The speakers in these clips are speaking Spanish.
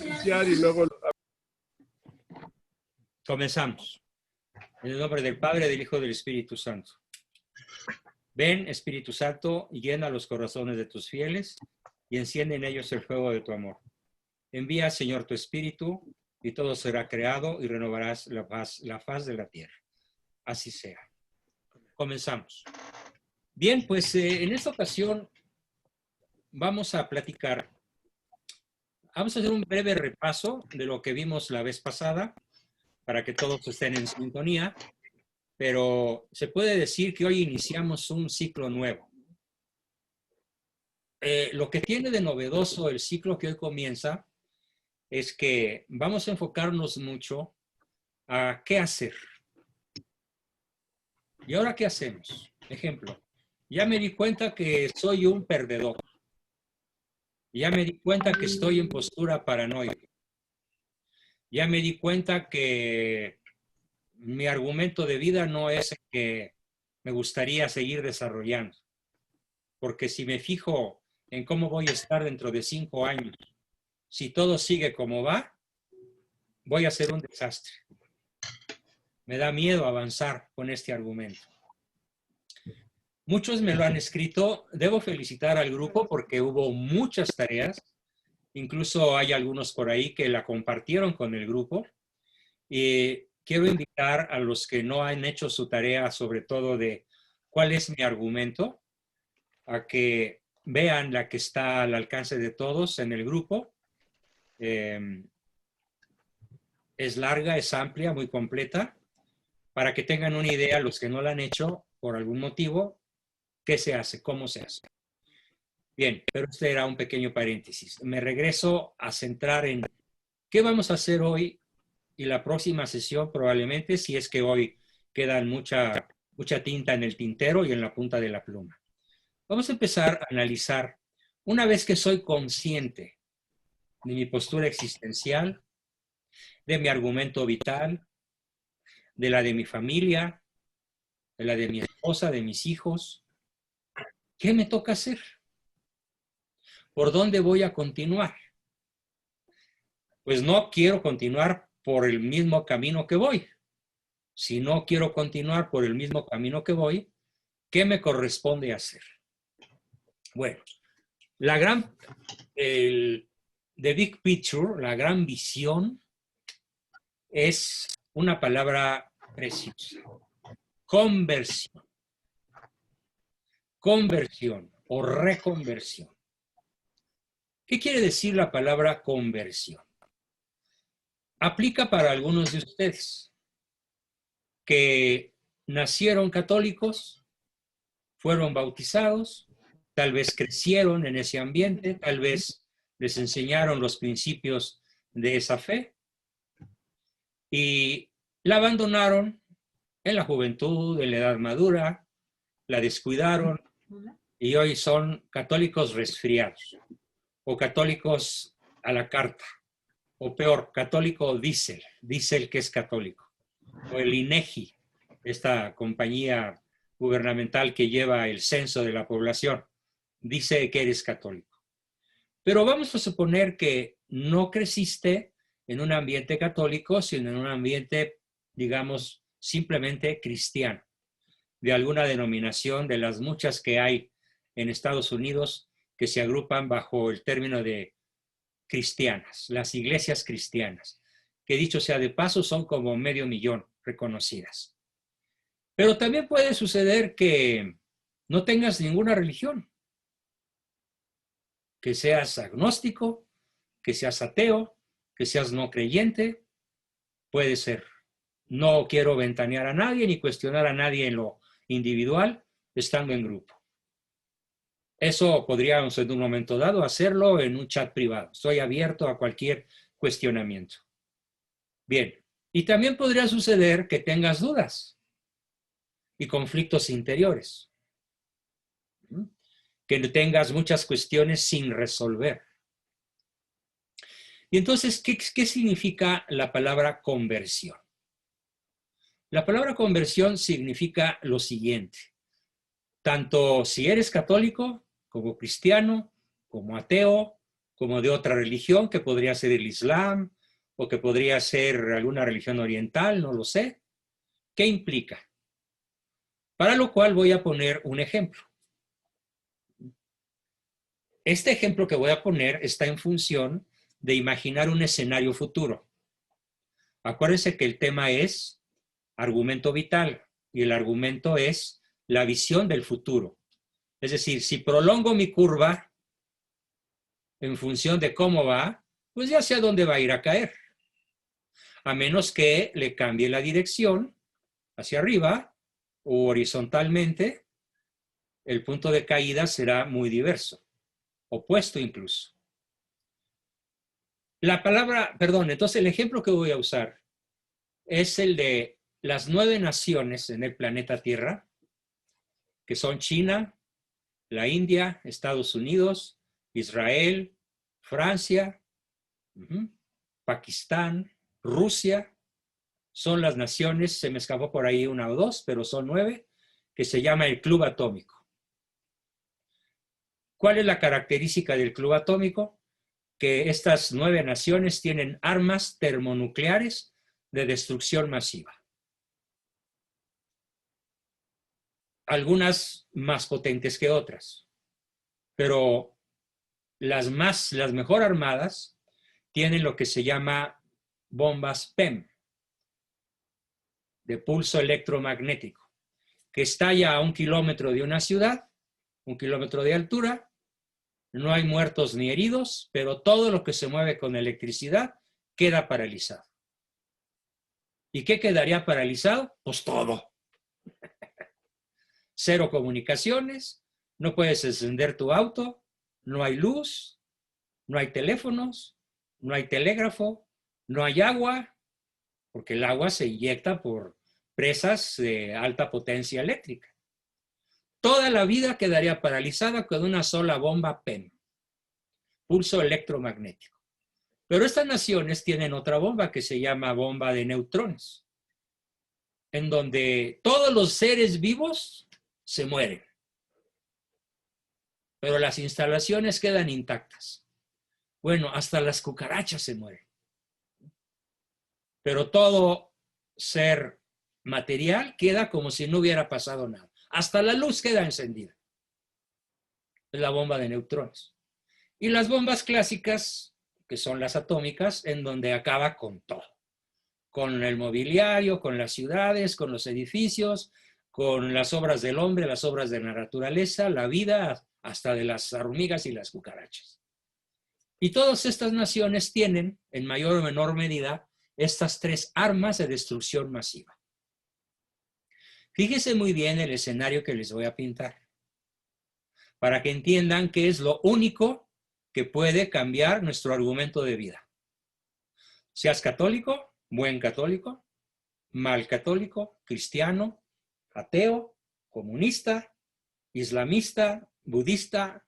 iniciar y luego... Comenzamos. En el nombre del Padre, del Hijo y del Espíritu Santo. Ven, Espíritu Santo, y llena los corazones de tus fieles y enciende en ellos el fuego de tu amor. Envía, Señor, tu Espíritu y todo será creado y renovarás la faz de la tierra. Así sea. Comenzamos. Bien, pues en esta ocasión vamos a platicar. Vamos a hacer un breve repaso de lo que vimos la vez pasada para que todos estén en sintonía, pero se puede decir que hoy iniciamos un ciclo nuevo. Lo que tiene de novedoso el ciclo que hoy comienza es que vamos a enfocarnos mucho a qué hacer. ¿Y ahora qué hacemos? Ejemplo, ya me di cuenta que soy un perdedor. Ya me di cuenta que estoy en postura paranoica. Ya me di cuenta que mi argumento de vida no es el que me gustaría seguir desarrollando. Porque si me fijo en cómo voy a estar dentro de 5 años, si todo sigue como va, voy a ser un desastre. Me da miedo avanzar con este argumento. Muchos me lo han escrito. Debo felicitar al grupo porque hubo muchas tareas. Incluso hay algunos por ahí que la compartieron con el grupo. Y quiero invitar a los que no han hecho su tarea, sobre todo de cuál es mi argumento, a que vean la que está al alcance de todos en el grupo. Es larga, es amplia, muy completa, para que tengan una idea los que no la han hecho por algún motivo, qué se hace, cómo se hace. Bien, pero este era un pequeño paréntesis. Me regreso a centrar en qué vamos a hacer hoy y la próxima sesión probablemente, si es que hoy queda mucha tinta en el tintero y en la punta de la pluma. Vamos a empezar a analizar, una vez que soy consciente de mi postura existencial, de mi argumento vital, de la de mi familia, de la de mi esposa, de mis hijos, ¿qué me toca hacer? ¿Por dónde voy a continuar? Pues no quiero continuar por el mismo camino que voy. Si no quiero continuar por el mismo camino que voy, ¿qué me corresponde hacer? Bueno, the big picture, la gran visión, es una palabra preciosa. Conversión. Conversión o reconversión. ¿Qué quiere decir la palabra conversión? Aplica para algunos de ustedes que nacieron católicos, fueron bautizados, tal vez crecieron en ese ambiente, tal vez les enseñaron los principios de esa fe y la abandonaron en la juventud, en la edad madura, la descuidaron y hoy son católicos resfriados o católicos a la carta o peor, católico diésel que es católico, o el INEGI, esta compañía gubernamental que lleva el censo de la población, dice que eres católico. Pero vamos a suponer que no creciste en un ambiente católico, sino en un ambiente, digamos, simplemente cristiano, de alguna denominación de las muchas que hay en Estados Unidos que se agrupan bajo el término de cristianas, las iglesias cristianas, que dicho sea de paso son como 500,000 reconocidas. Pero también puede suceder que no tengas ninguna religión, que seas agnóstico, que seas ateo, que seas no creyente, puede ser. No quiero ventanear a nadie ni cuestionar a nadie en lo individual, estando en grupo. Eso podríamos en un momento dado hacerlo en un chat privado. Estoy abierto a cualquier cuestionamiento. Bien, y también podría suceder que tengas dudas y conflictos interiores. Que tengas muchas cuestiones sin resolver. Y entonces, ¿qué significa la palabra conversión? La palabra conversión significa lo siguiente. Tanto si eres católico, como cristiano, como ateo, como de otra religión, que podría ser el Islam o que podría ser alguna religión oriental, no lo sé. ¿Qué implica? Para lo cual voy a poner un ejemplo. Este ejemplo que voy a poner está en función de imaginar un escenario futuro. Acuérdense que el tema es argumento vital y el argumento es la visión del futuro. Es decir, si prolongo mi curva en función de cómo va, pues ya sé a dónde va a ir a caer. A menos que le cambie la dirección hacia arriba o horizontalmente, el punto de caída será muy diverso, opuesto incluso. La palabra, perdón, entonces el ejemplo que voy a usar es el de las 9 naciones en el planeta Tierra, que son China, la India, Estados Unidos, Israel, Francia, Pakistán, Rusia. Son las naciones, se me escapó por ahí una o dos, pero son 9, que se llama el Club Atómico. ¿Cuál es la característica del Club Atómico? Que estas 9 naciones tienen armas termonucleares de destrucción masiva. Algunas más potentes que otras, pero las mejor armadas tienen lo que se llama bombas PEM, de pulso electromagnético, que estalla a 1 kilómetro de una ciudad, 1 kilómetro de altura, no hay muertos ni heridos, pero todo lo que se mueve con electricidad queda paralizado. ¿Y qué quedaría paralizado? Pues todo. Cero comunicaciones, no puedes encender tu auto, no hay luz, no hay teléfonos, no hay telégrafo, no hay agua, porque el agua se inyecta por presas de alta potencia eléctrica. Toda la vida quedaría paralizada con una sola bomba PEM, pulso electromagnético. Pero estas naciones tienen otra bomba que se llama bomba de neutrones, en donde todos los seres vivos se mueren, pero las instalaciones quedan intactas. Bueno, hasta las cucarachas se mueren. Pero todo ser material queda como si no hubiera pasado nada. Hasta la luz queda encendida. Es la bomba de neutrones. Y las bombas clásicas, que son las atómicas, en donde acaba con todo. Con el mobiliario, con las ciudades, con los edificios, con las obras del hombre, las obras de la naturaleza, la vida, hasta de las hormigas y las cucarachas. Y todas estas naciones tienen, en mayor o menor medida, estas 3 armas de destrucción masiva. Fíjense muy bien el escenario que les voy a pintar, para que entiendan que es lo único que puede cambiar nuestro argumento de vida. Seas católico, buen católico, mal católico, cristiano, ateo, comunista, islamista, budista,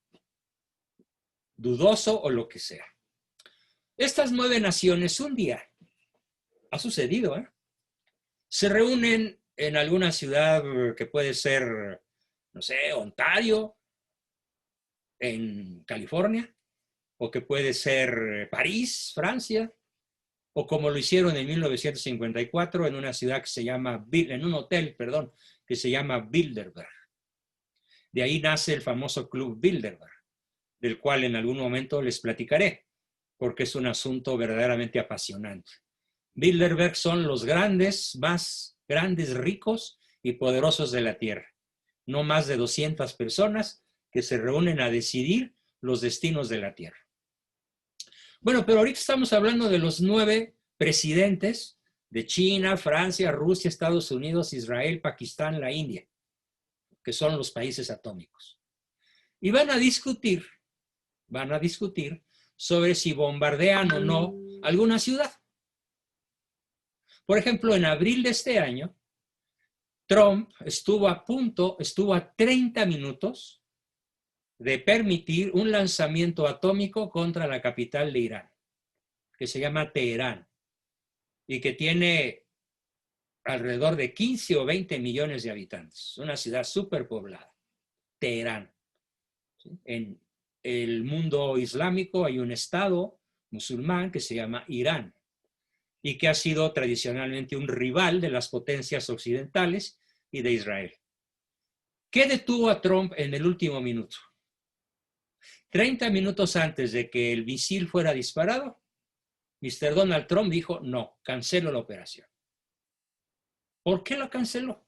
dudoso o lo que sea. Estas 9 naciones un día, ha sucedido, se reúnen en alguna ciudad que puede ser, no sé, Ontario, en California, o que puede ser París, Francia, o como lo hicieron en 1954 en una ciudad que se llama, en un hotel, perdón, que se llama Bilderberg. De ahí nace el famoso Club Bilderberg, del cual en algún momento les platicaré, porque es un asunto verdaderamente apasionante. Bilderberg son los más grandes, ricos y poderosos de la Tierra. No más de 200 personas que se reúnen a decidir los destinos de la Tierra. Bueno, pero ahorita estamos hablando de los 9 presidentes de China, Francia, Rusia, Estados Unidos, Israel, Pakistán, la India, que son los países atómicos. Y van a discutir sobre si bombardean o no alguna ciudad. Por ejemplo, en abril de este año, Trump estuvo a 30 minutos de permitir un lanzamiento atómico contra la capital de Irán, que se llama Teherán, y que tiene alrededor de 15 o 20 millones de habitantes, una ciudad súper poblada, Teherán, ¿sí? en el mundo islámico hay un estado musulmán que se llama Irán y que ha sido tradicionalmente un rival de las potencias occidentales y de Israel. ¿Qué detuvo a Trump en el último minuto? 30 minutos antes de que el misil fuera disparado, Mr. Donald Trump dijo, no, cancelo la operación. ¿Por qué la canceló?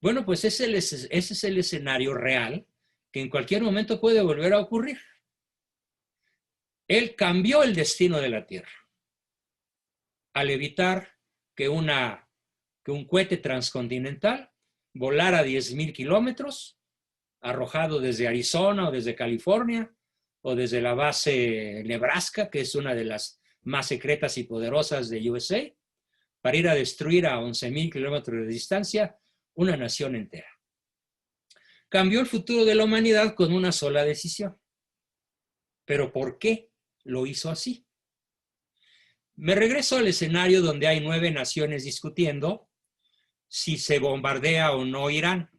Bueno, pues ese es el escenario real que en cualquier momento puede volver a ocurrir. Él cambió el destino de la Tierra al evitar que un cohete transcontinental volara a 10,000 kilómetros, arrojado desde Arizona o desde California o desde la base Nebraska, que es una de las más secretas y poderosas de USA, para ir a destruir a 11,000 kilómetros de distancia una nación entera. Cambió el futuro de la humanidad con una sola decisión. ¿Pero por qué lo hizo así? Me regreso al escenario donde hay 9 naciones discutiendo si se bombardea o no Irán.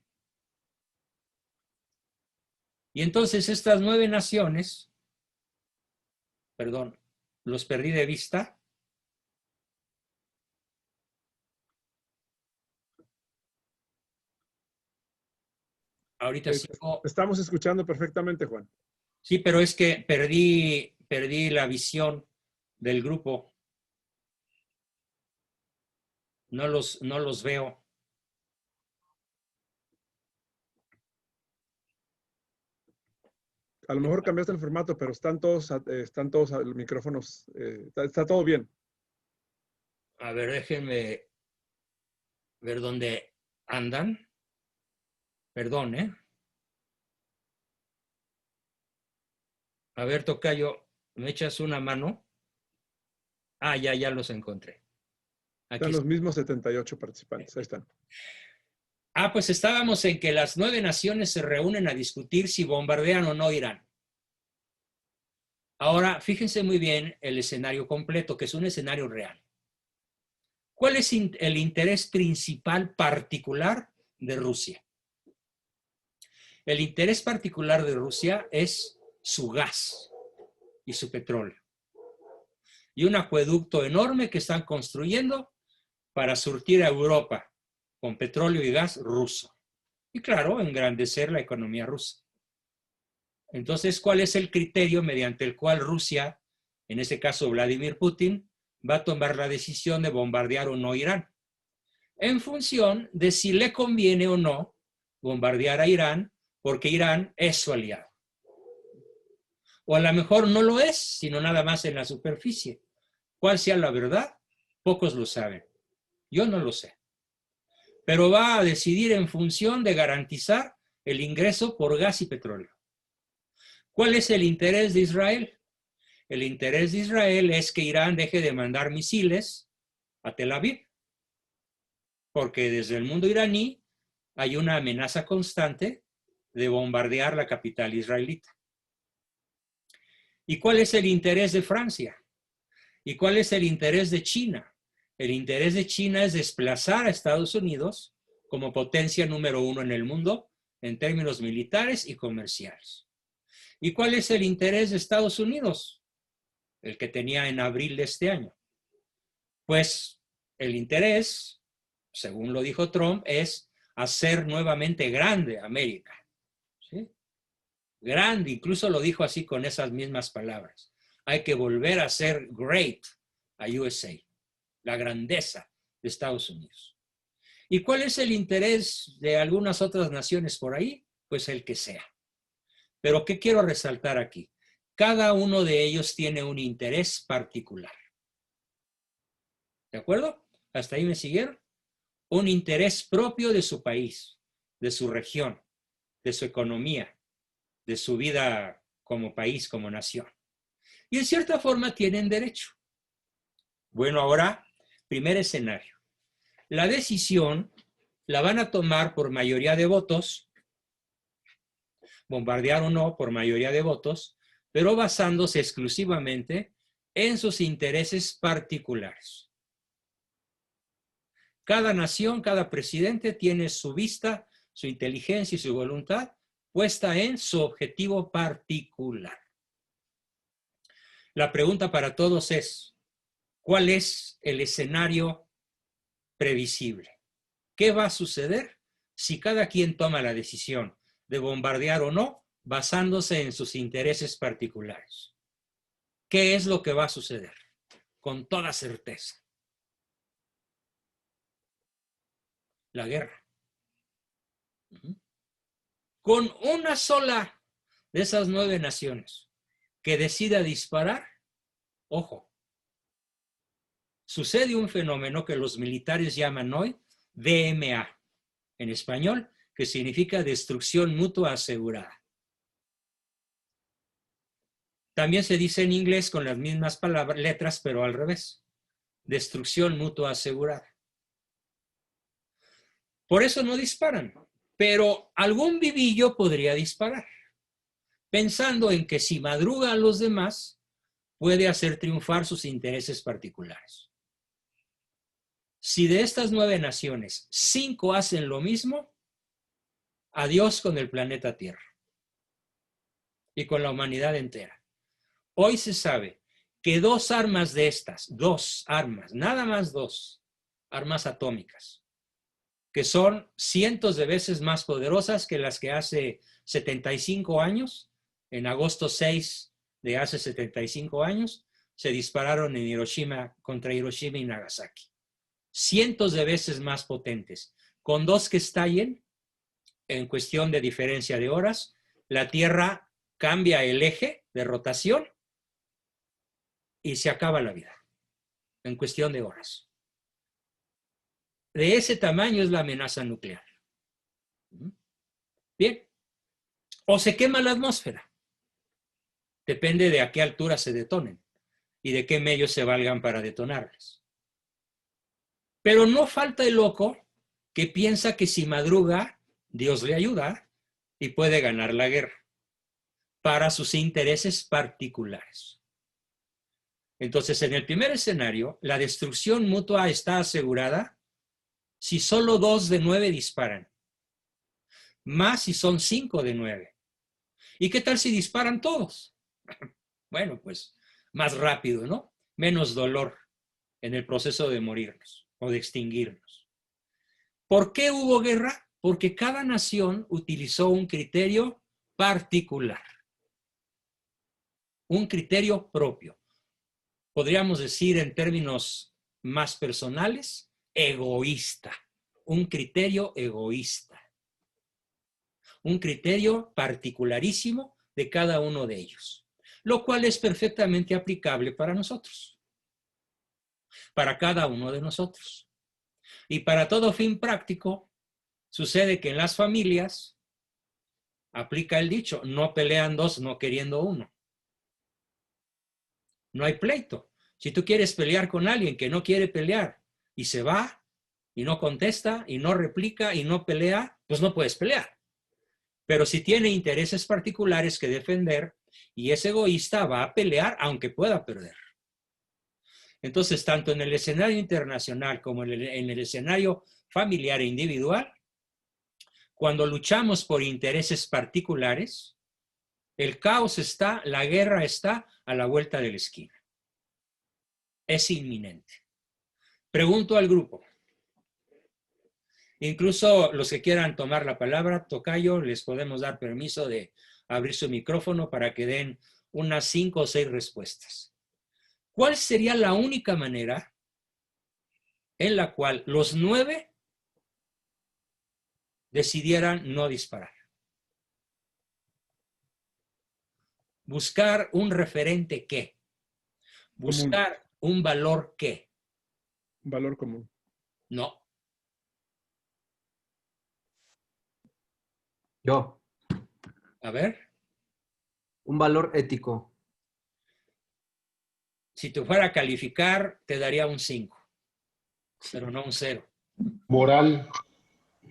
Y entonces estas 9 naciones, perdón, los perdí de vista. Ahorita sigo. Estamos escuchando perfectamente, Juan. Sí, pero es que perdí la visión del grupo. No los veo. A lo mejor cambiaste el formato, pero están todos los micrófonos, está todo bien. A ver, déjenme ver dónde andan. Perdón, ¿eh? A ver, tocayo, ¿me echas una mano? Ah, ya los encontré. Aquí Están los mismos 78 participantes, ahí están. Ah, pues estábamos en que las 9 naciones se reúnen a discutir si bombardean o no Irán. Ahora, fíjense muy bien el escenario completo, que es un escenario real. ¿Cuál es el interés principal particular de Rusia? El interés particular de Rusia es su gas y su petróleo. Y un acueducto enorme que están construyendo para surtir a Europa con petróleo y gas ruso. Y claro, engrandecer la economía rusa. Entonces, ¿cuál es el criterio mediante el cual Rusia, en este caso Vladimir Putin, va a tomar la decisión de bombardear o no Irán? En función de si le conviene o no bombardear a Irán, porque Irán es su aliado. O a lo mejor no lo es, sino nada más en la superficie. ¿Cuál sea la verdad? Pocos lo saben. Yo no lo sé. Pero va a decidir en función de garantizar el ingreso por gas y petróleo. ¿Cuál es el interés de Israel? El interés de Israel es que Irán deje de mandar misiles a Tel Aviv, porque desde el mundo iraní hay una amenaza constante de bombardear la capital israelita. ¿Y cuál es el interés de Francia? ¿Y cuál es el interés de China? El interés de China es desplazar a Estados Unidos como potencia número 1 en el mundo en términos militares y comerciales. ¿Y cuál es el interés de Estados Unidos? El que tenía en abril de este año. Pues el interés, según lo dijo Trump, es hacer nuevamente grande América. ¿Sí? Grande, incluso lo dijo así con esas mismas palabras. Hay que volver a ser great a USA, la grandeza de Estados Unidos. ¿Y cuál es el interés de algunas otras naciones por ahí? Pues el que sea. Pero ¿qué quiero resaltar aquí? Cada uno de ellos tiene un interés particular. ¿De acuerdo? ¿Hasta ahí me siguieron? Un interés propio de su país, de su región, de su economía, de su vida como país, como nación. Y en cierta forma tienen derecho. Bueno, ahora, primer escenario. La decisión la van a tomar por mayoría de votos, bombardear o no por mayoría de votos, pero basándose exclusivamente en sus intereses particulares. Cada nación, cada presidente tiene su vista, su inteligencia y su voluntad puesta en su objetivo particular. La pregunta para todos es, ¿cuál es el escenario previsible? ¿Qué va a suceder si cada quien toma la decisión de bombardear o no basándose en sus intereses particulares? ¿Qué es lo que va a suceder? Con toda certeza. La guerra. Con una sola de esas 9 naciones que decida disparar, ojo, sucede un fenómeno que los militares llaman hoy DMA, en español, que significa destrucción mutua asegurada. También se dice en inglés con las mismas palabras, letras, pero al revés. Destrucción mutua asegurada. Por eso no disparan, pero algún vivillo podría disparar, pensando en que si madruga a los demás, puede hacer triunfar sus intereses particulares. Si de estas 9 naciones, 5 hacen lo mismo, adiós con el planeta Tierra y con la humanidad entera. Hoy se sabe que 2 armas de estas, 2 armas, nada más 2 armas atómicas, que son cientos de veces más poderosas que las que hace 75 años, en agosto 6 de hace 75 años, se dispararon en Hiroshima contra Hiroshima y Nagasaki. Cientos de veces más potentes. Con 2 que estallen, en cuestión de diferencia de horas, la Tierra cambia el eje de rotación y se acaba la vida, en cuestión de horas. De ese tamaño es la amenaza nuclear. Bien. O se quema la atmósfera. Depende de a qué altura se detonen y de qué medios se valgan para detonarlas. Pero no falta el loco que piensa que si madruga, Dios le ayuda y puede ganar la guerra para sus intereses particulares. Entonces, en el primer escenario, la destrucción mutua está asegurada si solo 2 de 9 disparan, más si son 5 de 9. ¿Y qué tal si disparan todos? Bueno, pues más rápido, ¿no? Menos dolor en el proceso de morirnos o de extinguirnos. ¿Por qué hubo guerra? Porque cada nación utilizó un criterio particular, un criterio propio. Podríamos decir en términos más personales, egoísta, un criterio egoísta, un criterio particularísimo de cada uno de ellos, lo cual es perfectamente aplicable para nosotros, para cada uno de nosotros. Y para todo fin práctico, sucede que en las familias aplica el dicho, no pelean 2 no queriendo 1. No hay pleito. Si tú quieres pelear con alguien que no quiere pelear y se va y no contesta y no replica y no pelea, pues no puedes pelear. Pero si tiene intereses particulares que defender y es egoísta, va a pelear aunque pueda perder. Entonces, tanto en el escenario internacional como en el escenario familiar e individual, cuando luchamos por intereses particulares, el caos está, la guerra está a la vuelta de la esquina. Es inminente. Pregunto al grupo. Incluso los que quieran tomar la palabra, tocayo, les podemos dar permiso de abrir su micrófono para que den unas 5 o 6 respuestas. ¿Cuál sería la única manera en la cual los 9 decidieran no disparar? Buscar un referente ¿qué? Buscar un valor ¿qué? Un valor común. No. Yo. A ver. Un valor ético. Si te fuera a calificar, te daría un 5, pero no un 0. Moral.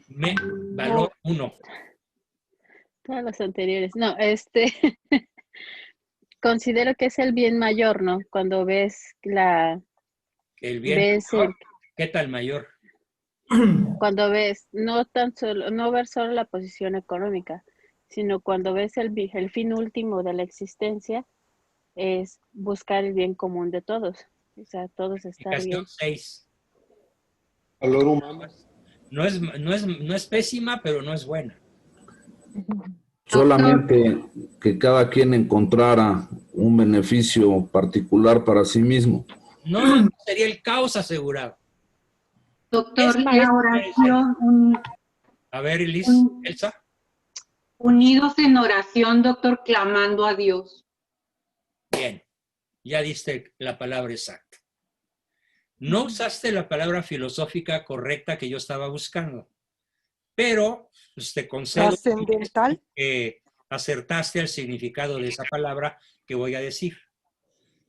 Valor 1. Todos los anteriores. No, considero que es el bien mayor, ¿no? Cuando ves El bien ves mayor. ¿Qué tal mayor? Cuando ves, no ver solo la posición económica, sino cuando ves el fin último de la existencia, es buscar el bien común de todos. O sea, todos estar Explicación bien. 6. Valor humano. No es pésima, pero no es buena. Solamente que cada quien encontrara un beneficio particular para sí mismo. No, sería el caos asegurado. Doctor, Es la oración, A ver, Liz, Elsa. unidos en oración, doctor, clamando a Dios. Bien, ya diste la palabra exacta. No usaste la palabra filosófica correcta que yo estaba buscando, pero pues, te concedo Trascendental. que acertaste el significado de esa palabra que voy a decir.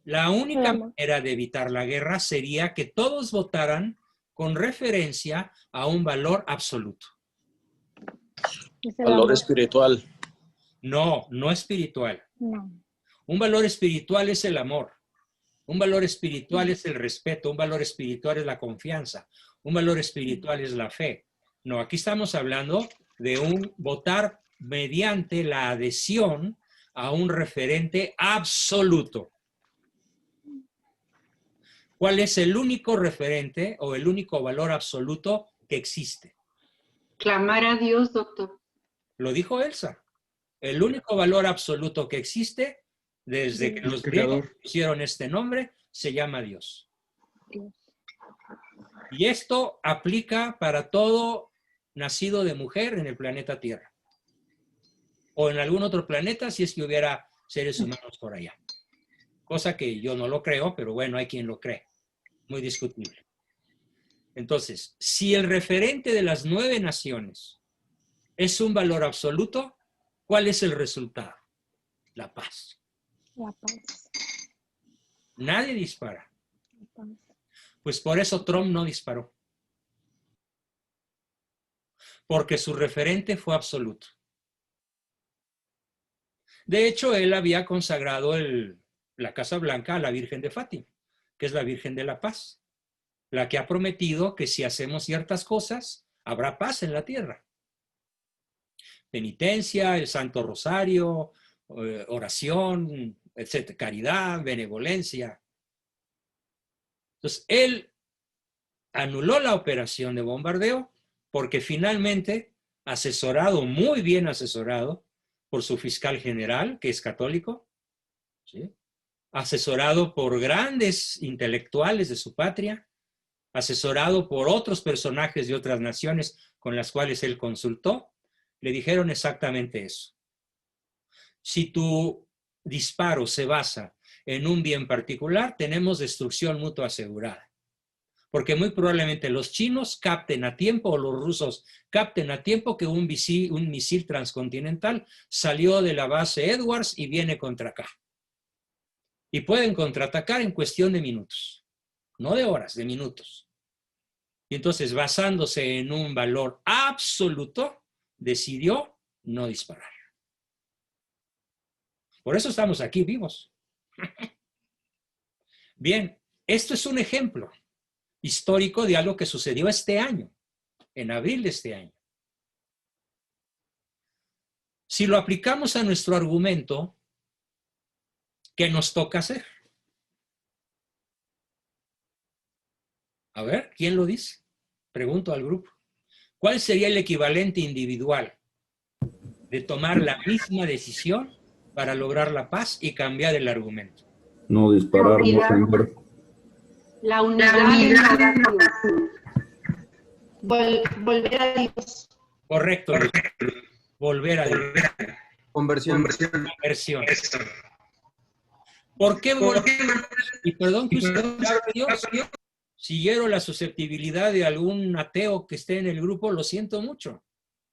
La única manera de evitar la guerra sería que todos votaran con referencia a un valor absoluto. Es el Valor amor. espiritual. No, no espiritual. No. Un valor espiritual es el amor. Un valor espiritual es el respeto. Un valor espiritual es la confianza. Un valor espiritual es la fe. No, aquí estamos hablando de un votar mediante la adhesión a un referente absoluto. ¿Cuál es el único referente o el único valor absoluto que existe? Clamar a Dios, doctor. Lo dijo Elsa. El único valor absoluto que existe desde que los griegos pusieron este nombre se llama Dios. Y esto aplica para todo nacido de mujer en el planeta Tierra. O en algún otro planeta si es que hubiera seres humanos por allá. Cosa que yo no lo creo, pero bueno, hay quien lo cree. Muy discutible. Entonces, si el referente de las 9 naciones es un valor absoluto, ¿cuál es el resultado? La paz. La paz. Nadie dispara. La paz. Pues por eso Trump no disparó. Porque su referente fue absoluto. De hecho, él había consagrado la Casa Blanca a la Virgen de Fátima, que es la Virgen de la Paz, la que ha prometido que si hacemos ciertas cosas, habrá paz en la tierra. Penitencia, el Santo Rosario, oración, etcétera, caridad, benevolencia. Entonces, él anuló la operación de bombardeo porque finalmente, asesorado, muy bien asesorado, por su fiscal general, que es católico, ¿sí? Asesorado por grandes intelectuales de su patria, asesorado por otros personajes de otras naciones con las cuales él consultó, le dijeron exactamente eso. Si tu disparo se basa en un bien particular, tenemos destrucción mutua asegurada. Porque muy probablemente los chinos capten a tiempo, o los rusos capten a tiempo que un misil transcontinental salió de la base Edwards y viene contra acá. Y pueden contraatacar en cuestión de minutos, no de horas, de minutos. Y entonces, basándose en un valor absoluto, decidió no disparar. Por eso estamos aquí vivos. Bien, esto es un ejemplo histórico de algo que sucedió este año, en abril de este año. Si lo aplicamos a nuestro argumento, ¿qué nos toca hacer? A ver, ¿quién lo dice? Pregunto al grupo. ¿Cuál sería el equivalente individual de tomar la misma decisión para lograr la paz y cambiar el argumento? No disparar, no ofender. La unidad en la oración. Volver a Dios. Correcto. Volver a Dios. Conversión. Conversión. ¿Por qué volver? Y perdón que usted Dios, si hiero la susceptibilidad de algún ateo que esté en el grupo, lo siento mucho.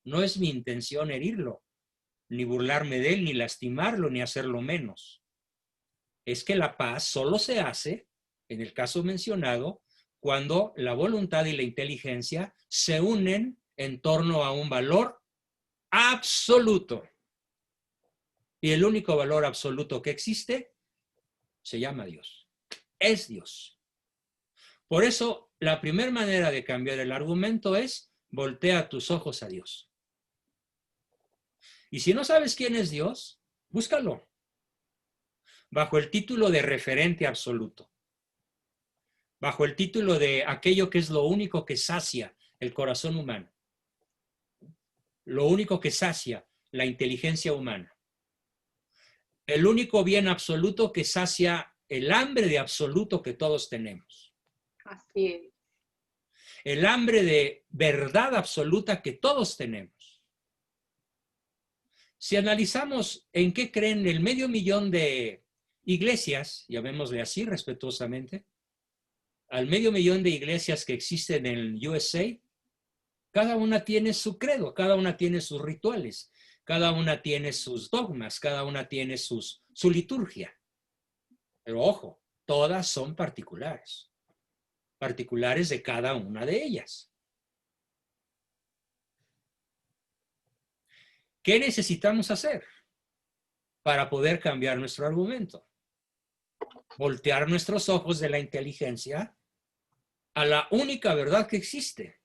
No es mi intención herirlo, ni burlarme de él, ni lastimarlo, ni hacerlo menos. Es que la paz solo se hace, en el caso mencionado, cuando la voluntad y la inteligencia se unen en torno a un valor absoluto. Y el único valor absoluto que existe se llama Dios. Es Dios. Por eso, la primera manera de cambiar el argumento es voltea tus ojos a Dios. Y si no sabes quién es Dios, búscalo. Bajo el título de referente absoluto. Bajo el título de aquello que es lo único que sacia el corazón humano. Lo único que sacia la inteligencia humana. El único bien absoluto que sacia el hambre de absoluto que todos tenemos. Así es. El hambre de verdad absoluta que todos tenemos. Si analizamos en qué creen el 500,000 de iglesias, llamémosle así respetuosamente, al 500,000 de iglesias que existen en el USA, cada una tiene su credo, cada una tiene sus rituales, cada una tiene sus dogmas, cada una tiene su liturgia. Pero ojo, todas son particulares. Particulares de cada una de ellas. ¿Qué necesitamos hacer para poder cambiar nuestro argumento? Voltear nuestros ojos de la inteligencia a la única verdad que existe.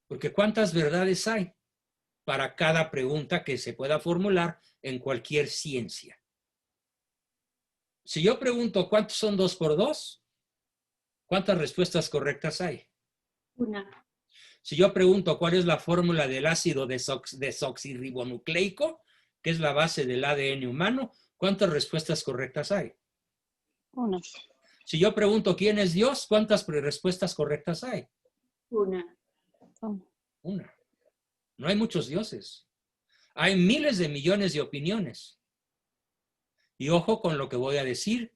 Porque ¿cuántas verdades hay para cada pregunta que se pueda formular en cualquier ciencia? Si yo pregunto ¿cuántos son 2 por 2? ¿Cuántas respuestas correctas hay? Una. Si yo pregunto cuál es la fórmula del ácido desoxirribonucleico, que es la base del ADN humano, ¿cuántas respuestas correctas hay? Una. Si yo pregunto quién es Dios, ¿cuántas respuestas correctas hay? Una. Una. No hay muchos dioses. Hay miles de millones de opiniones. Y ojo con lo que voy a decir,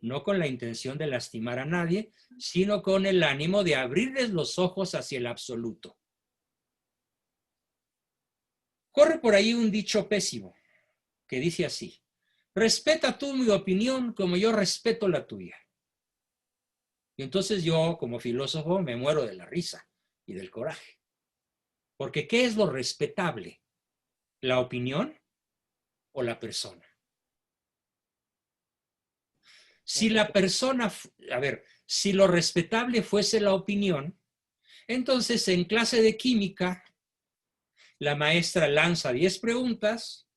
no con la intención de lastimar a nadie, sino con el ánimo de abrirles los ojos hacia el absoluto. Corre por ahí un dicho pésimo que dice así: respeta tú mi opinión como yo respeto la tuya. Y entonces yo, como filósofo, me muero de la risa y del coraje. Porque ¿qué es lo respetable? ¿La opinión o la persona? Si la persona, si lo respetable fuese la opinión, entonces en clase de química, la maestra lanza 10 preguntas.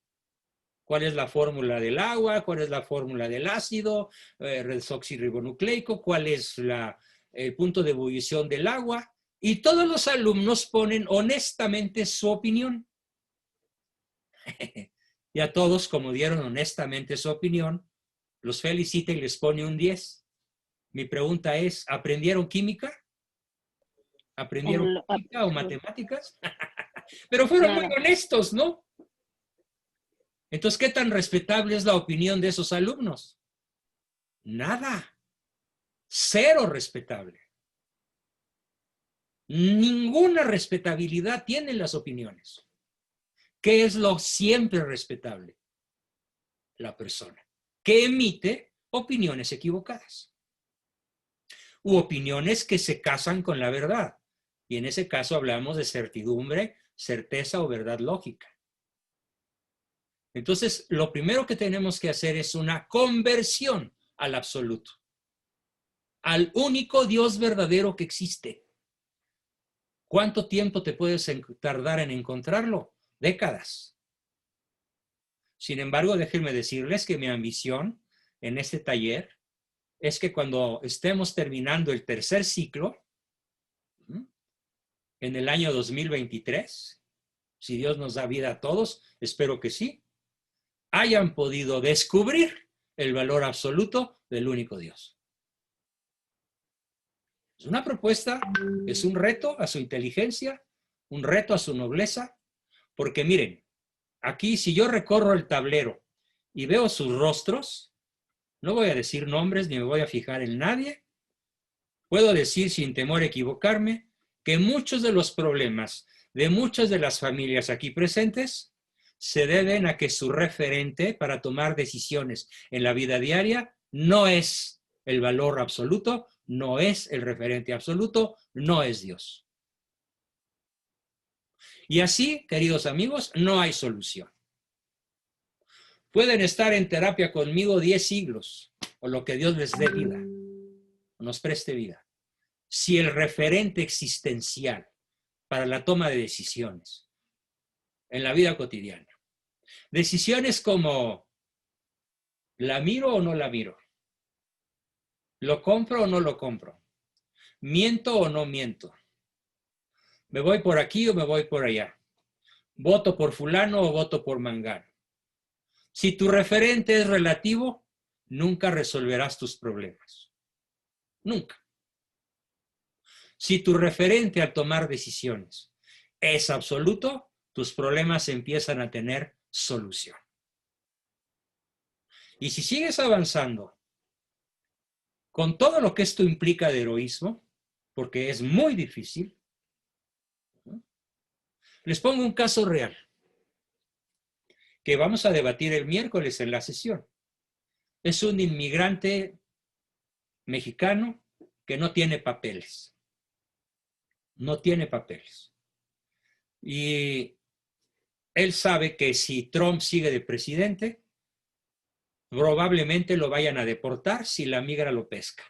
¿Cuál es la fórmula del agua? ¿Cuál es la fórmula del ácido desoxirribonucleico? ¿Cuál es el punto de ebullición del agua? Y todos los alumnos ponen honestamente su opinión. Y a todos, como dieron honestamente su opinión, los felicita y les pone un 10. Mi pregunta es, ¿aprendieron química? ¿Aprendieron química o matemáticas? Pero fueron muy honestos, ¿no? Entonces, ¿qué tan respetable es la opinión de esos alumnos? Nada. Cero respetable. Ninguna respetabilidad tienen las opiniones. ¿Qué es lo siempre respetable? La persona que emite opiniones equivocadas. U opiniones que se casan con la verdad. Y en ese caso hablamos de certidumbre, certeza o verdad lógica. Entonces, lo primero que tenemos que hacer es una conversión al absoluto. Al único Dios verdadero que existe. ¿Cuánto tiempo te puedes tardar en encontrarlo? Décadas. Sin embargo, déjenme decirles que mi ambición en este taller es que cuando estemos terminando el tercer ciclo, en el año 2023, si Dios nos da vida a todos, espero que sí, hayan podido descubrir el valor absoluto del único Dios. Es una propuesta, es un reto a su inteligencia, un reto a su nobleza, porque miren, aquí si yo recorro el tablero y veo sus rostros, no voy a decir nombres ni me voy a fijar en nadie, puedo decir sin temor a equivocarme que muchos de los problemas de muchas de las familias aquí presentes se deben a que su referente para tomar decisiones en la vida diaria no es el valor absoluto, no es el referente absoluto, no es Dios. Y así, queridos amigos, no hay solución. Pueden estar en terapia conmigo 10 siglos, o lo que Dios les dé vida, o nos preste vida. Si el referente existencial para la toma de decisiones en la vida cotidiana Decisiones como, ¿la miro o no la miro? ¿Lo compro o no lo compro? ¿Miento o no miento? ¿Me voy por aquí o me voy por allá? ¿Voto por fulano o voto por mangano? Si tu referente es relativo, nunca resolverás tus problemas. Nunca. Si tu referente al tomar decisiones es absoluto, tus problemas empiezan a tener solución. Y si sigues avanzando con todo lo que esto implica de heroísmo, porque es muy difícil, les pongo un caso real que vamos a debatir el miércoles en la sesión. Es un inmigrante mexicano que no tiene papeles. No tiene papeles. Y él sabe que si Trump sigue de presidente, probablemente lo vayan a deportar si la migra lo pesca.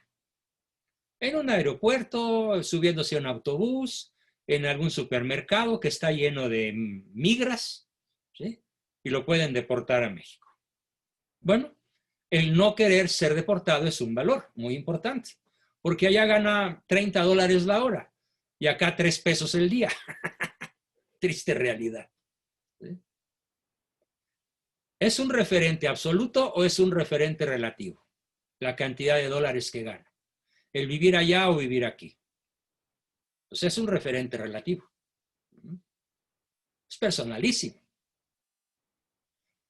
En un aeropuerto, subiéndose a un autobús, en algún supermercado que está lleno de migras, ¿sí? Y lo pueden deportar a México. Bueno, el no querer ser deportado es un valor muy importante, porque allá gana $30 la hora y acá 3 pesos el día. Triste realidad. ¿Sí? ¿Es un referente absoluto o es un referente relativo? La cantidad de dólares que gana. El vivir allá o vivir aquí. Pues es un referente relativo. Es personalísimo.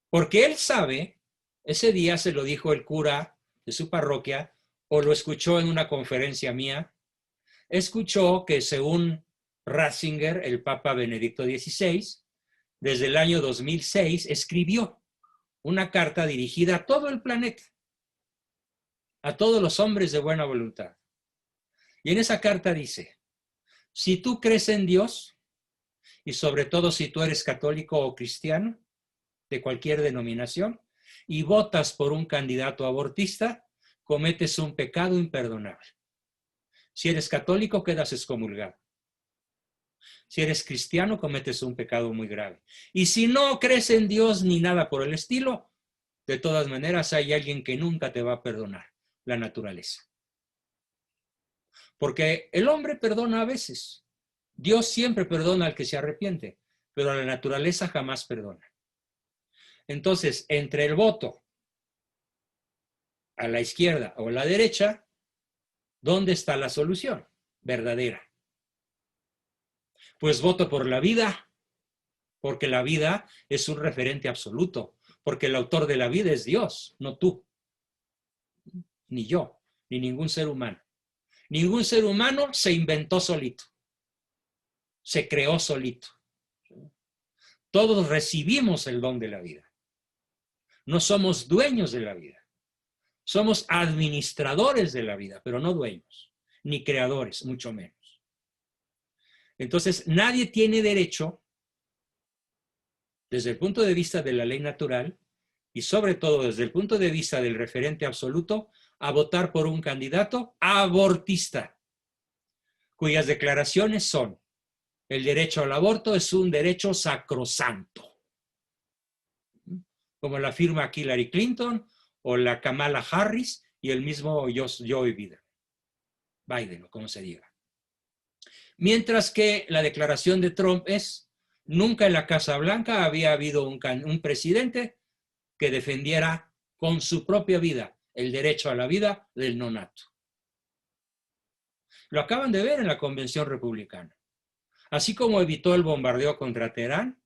Porque él sabe, ese día se lo dijo el cura de su parroquia, o lo escuchó en una conferencia mía, escuchó que según Ratzinger, el Papa Benedicto XVI, desde el año 2006, escribió una carta dirigida a todo el planeta, a todos los hombres de buena voluntad. Y en esa carta dice, si tú crees en Dios, y sobre todo si tú eres católico o cristiano, de cualquier denominación, y votas por un candidato abortista, cometes un pecado imperdonable. Si eres católico, quedas excomulgado. Si eres cristiano, cometes un pecado muy grave. Y si no crees en Dios ni nada por el estilo, de todas maneras hay alguien que nunca te va a perdonar, la naturaleza. Porque el hombre perdona a veces. Dios siempre perdona al que se arrepiente, pero la naturaleza jamás perdona. Entonces, entre el voto a la izquierda o a la derecha, ¿dónde está la solución verdadera? Pues voto por la vida, porque la vida es un referente absoluto, porque el autor de la vida es Dios, no tú, ni yo, ni ningún ser humano. Ningún ser humano se inventó solito, se creó solito. Todos recibimos el don de la vida. No somos dueños de la vida. Somos administradores de la vida, pero no dueños, ni creadores, mucho menos. Entonces, nadie tiene derecho, desde el punto de vista de la ley natural, y sobre todo desde el punto de vista del referente absoluto, a votar por un candidato abortista, cuyas declaraciones son: el derecho al aborto es un derecho sacrosanto, como la afirma Hillary Clinton o la Kamala Harris y el mismo Joe Biden, o como se diga. Mientras que la declaración de Trump es: nunca en la Casa Blanca había habido un presidente que defendiera con su propia vida el derecho a la vida del nonato. Lo acaban de ver en la convención republicana. Así como evitó el bombardeo contra Teherán,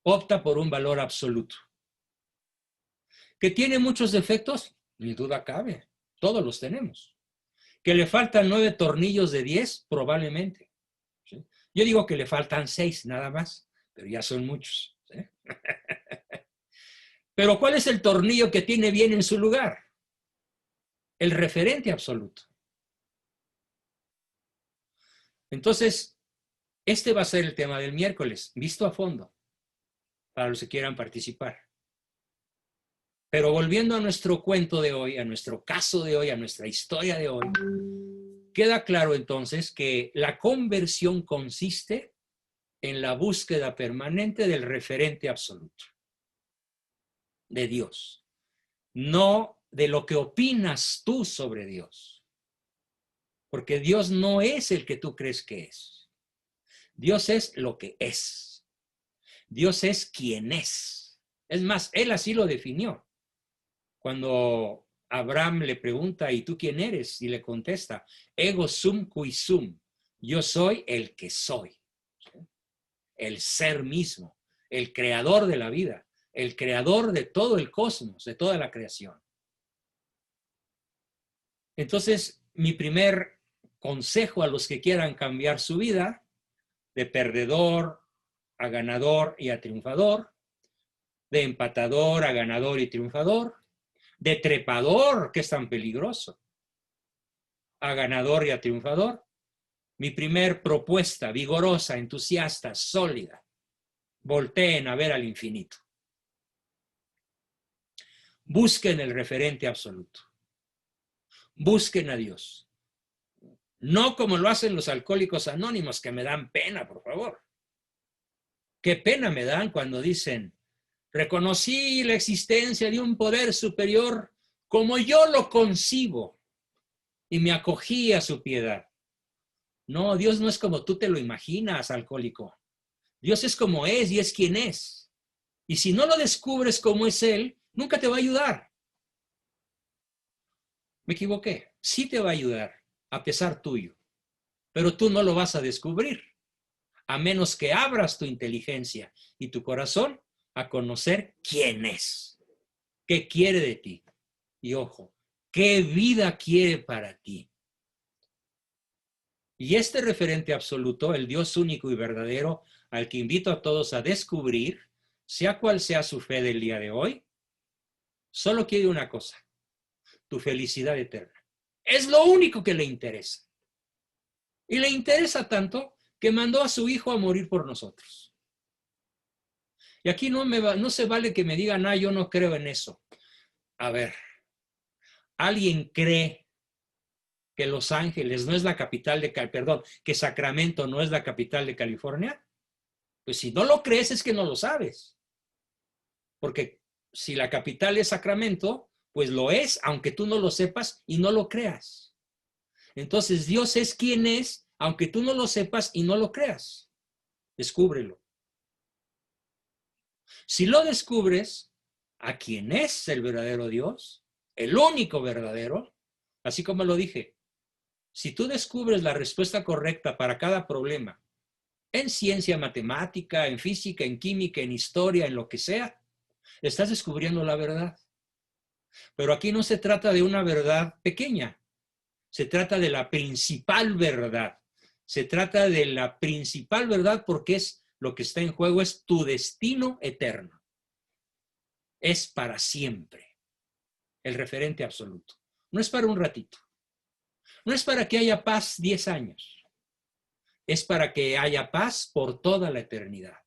opta por un valor absoluto. ¿Que tiene muchos defectos? Ni duda cabe. Todos los tenemos. ¿Que le faltan 9 tornillos de 10? Probablemente. ¿Sí? Yo digo que le faltan 6 nada más, pero ya son muchos. ¿Sí? Pero ¿cuál es el tornillo que tiene bien en su lugar? El referente absoluto. Entonces, este va a ser el tema del miércoles, visto a fondo, para los que quieran participar. Pero volviendo a nuestro cuento de hoy, a nuestro caso de hoy, a nuestra historia de hoy, queda claro entonces que la conversión consiste en la búsqueda permanente del referente absoluto. de Dios, no de lo que opinas tú sobre Dios. Porque Dios no es el que tú crees que es. Dios es lo que es. Dios es quien es. Es más, Él así lo definió. Cuando Abraham le pregunta, ¿y tú quién eres? Y le contesta, ego sum qui sum. Yo soy el que soy. El ser mismo, el creador de la vida, el creador de todo el cosmos, de toda la creación. Entonces, mi primer consejo a los que quieran cambiar su vida de perdedor a ganador y a triunfador, de empatador a ganador y triunfador, de trepador, que es tan peligroso, a ganador y a triunfador. Mi primer propuesta, vigorosa, entusiasta, sólida, volteen a ver al infinito. Busquen el referente absoluto. Busquen a Dios. No como lo hacen los alcohólicos anónimos, que me dan pena, por favor. Qué pena me dan cuando dicen, reconocí la existencia de un poder superior como yo lo concibo y me acogí a su piedad. No, Dios no es como tú te lo imaginas, alcohólico. Dios es como es y es quien es. Y si no lo descubres como es Él, nunca te va a ayudar. Me equivoqué. Sí te va a ayudar, a pesar tuyo. Pero tú no lo vas a descubrir, a menos que abras tu inteligencia y tu corazón a conocer quién es, qué quiere de ti. Y ojo, qué vida quiere para ti. Y este referente absoluto, el Dios único y verdadero, al que invito a todos a descubrir, sea cual sea su fe del día de hoy, solo quiere una cosa, tu felicidad eterna. Es lo único que le interesa. Y le interesa tanto que mandó a su hijo a morir por nosotros. Y aquí no se vale que me digan, yo no creo en eso. A ver, ¿alguien cree que Los Ángeles no es la capital que Sacramento no es la capital de California? Pues si no lo crees es que no lo sabes. Porque si la capital es Sacramento, pues lo es, aunque tú no lo sepas y no lo creas. Entonces Dios es quien es, aunque tú no lo sepas y no lo creas. Descúbrelo. Si lo descubres, a quien es el verdadero Dios, el único verdadero, así como lo dije, si tú descubres la respuesta correcta para cada problema, en ciencia, matemática, en física, en química, en historia, en lo que sea, estás descubriendo la verdad. Pero aquí no se trata de una verdad pequeña, se trata de la principal verdad. Se trata de la principal verdad porque es lo que está en juego, es tu destino eterno. Es para siempre el referente absoluto. No es para un ratito. No es para que haya paz 10 años. Es para que haya paz por toda la eternidad.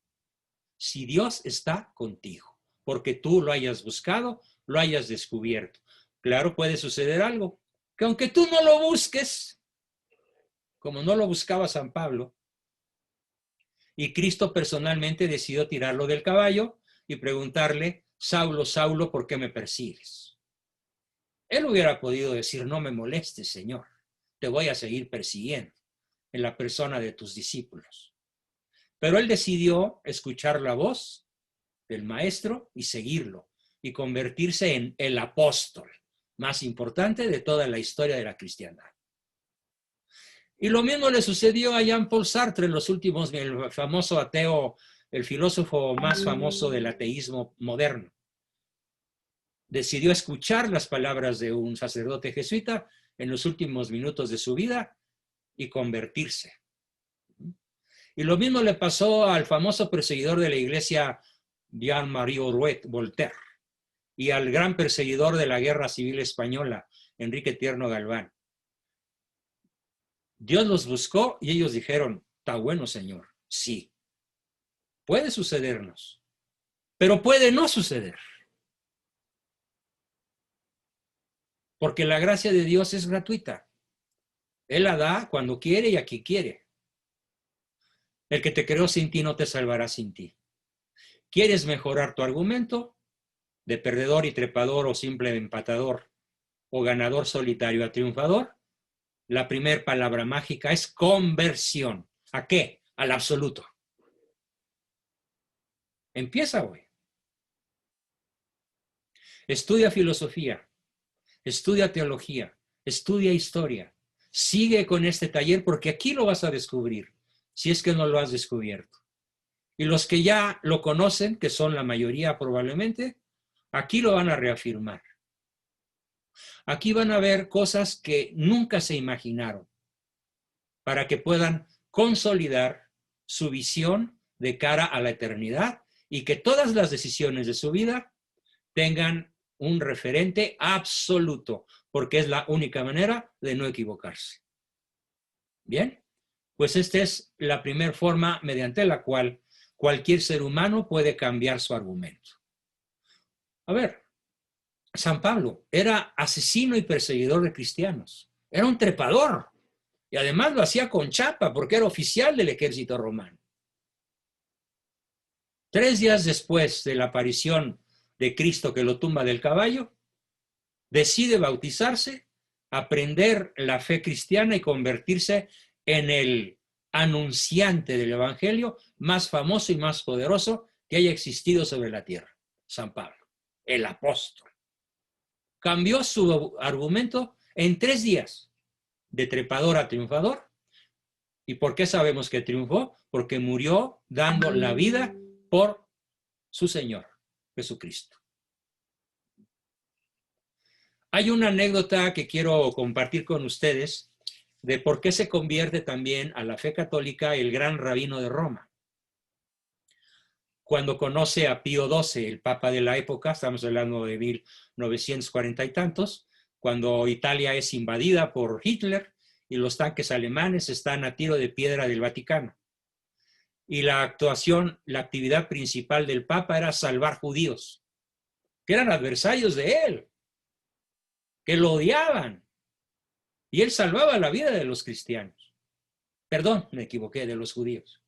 Si Dios está contigo, porque tú lo hayas buscado, lo hayas descubierto. Claro, puede suceder algo, que aunque tú no lo busques, como no lo buscaba San Pablo, y Cristo personalmente decidió tirarlo del caballo y preguntarle, Saulo, Saulo, ¿por qué me persigues? Él hubiera podido decir, no me molestes, Señor, te voy a seguir persiguiendo en la persona de tus discípulos. Pero él decidió escuchar la voz del maestro y seguirlo y convertirse en el apóstol más importante de toda la historia de la cristiandad. Y lo mismo le sucedió a Jean-Paul Sartre en los últimos, el famoso ateo, el filósofo más famoso del ateísmo moderno. Decidió escuchar las palabras de un sacerdote jesuita en los últimos minutos de su vida y convertirse. Y lo mismo le pasó al famoso perseguidor de la iglesia Jean-Marie Voltaire y al gran perseguidor de la Guerra Civil Española, Enrique Tierno Galván. Dios los buscó y ellos dijeron, está bueno, Señor, sí. Puede sucedernos, pero puede no suceder. Porque la gracia de Dios es gratuita. Él la da cuando quiere y a quien quiere. El que te creó sin ti no te salvará sin ti. ¿Quieres mejorar tu argumento? de perdedor y trepador o simple empatador o ganador solitario a triunfador, la primera palabra mágica es conversión. ¿A qué? Al absoluto. Empieza hoy. Estudia filosofía, estudia teología, estudia historia. Sigue con este taller porque aquí lo vas a descubrir, si es que no lo has descubierto. Y los que ya lo conocen, que son la mayoría probablemente, aquí lo van a reafirmar. Aquí van a ver cosas que nunca se imaginaron para que puedan consolidar su visión de cara a la eternidad y que todas las decisiones de su vida tengan un referente absoluto, porque es la única manera de no equivocarse. Bien, pues esta es la primera forma mediante la cual cualquier ser humano puede cambiar su argumento. A ver, San Pablo era asesino y perseguidor de cristianos. Era un trepador. Y además lo hacía con chapa porque era oficial del ejército romano. 3 días después de la aparición de Cristo que lo tumba del caballo, decide bautizarse, aprender la fe cristiana y convertirse en el anunciante del evangelio más famoso y más poderoso que haya existido sobre la tierra. San Pablo, el apóstol. Cambió su argumento en 3 días, de trepador a triunfador. ¿Y por qué sabemos que triunfó? Porque murió dando la vida por su Señor, Jesucristo. Hay una anécdota que quiero compartir con ustedes de por qué se convierte también a la fe católica el gran rabino de Roma. Cuando conoce a Pío XII, el papa de la época, estamos hablando de 1940 y tantos, cuando Italia es invadida por Hitler y los tanques alemanes están a tiro de piedra del Vaticano. Y la actividad principal del papa era salvar judíos, que eran adversarios de él, que lo odiaban. Y él salvaba la vida de los cristianos. Perdón, me equivoqué, de los judíos.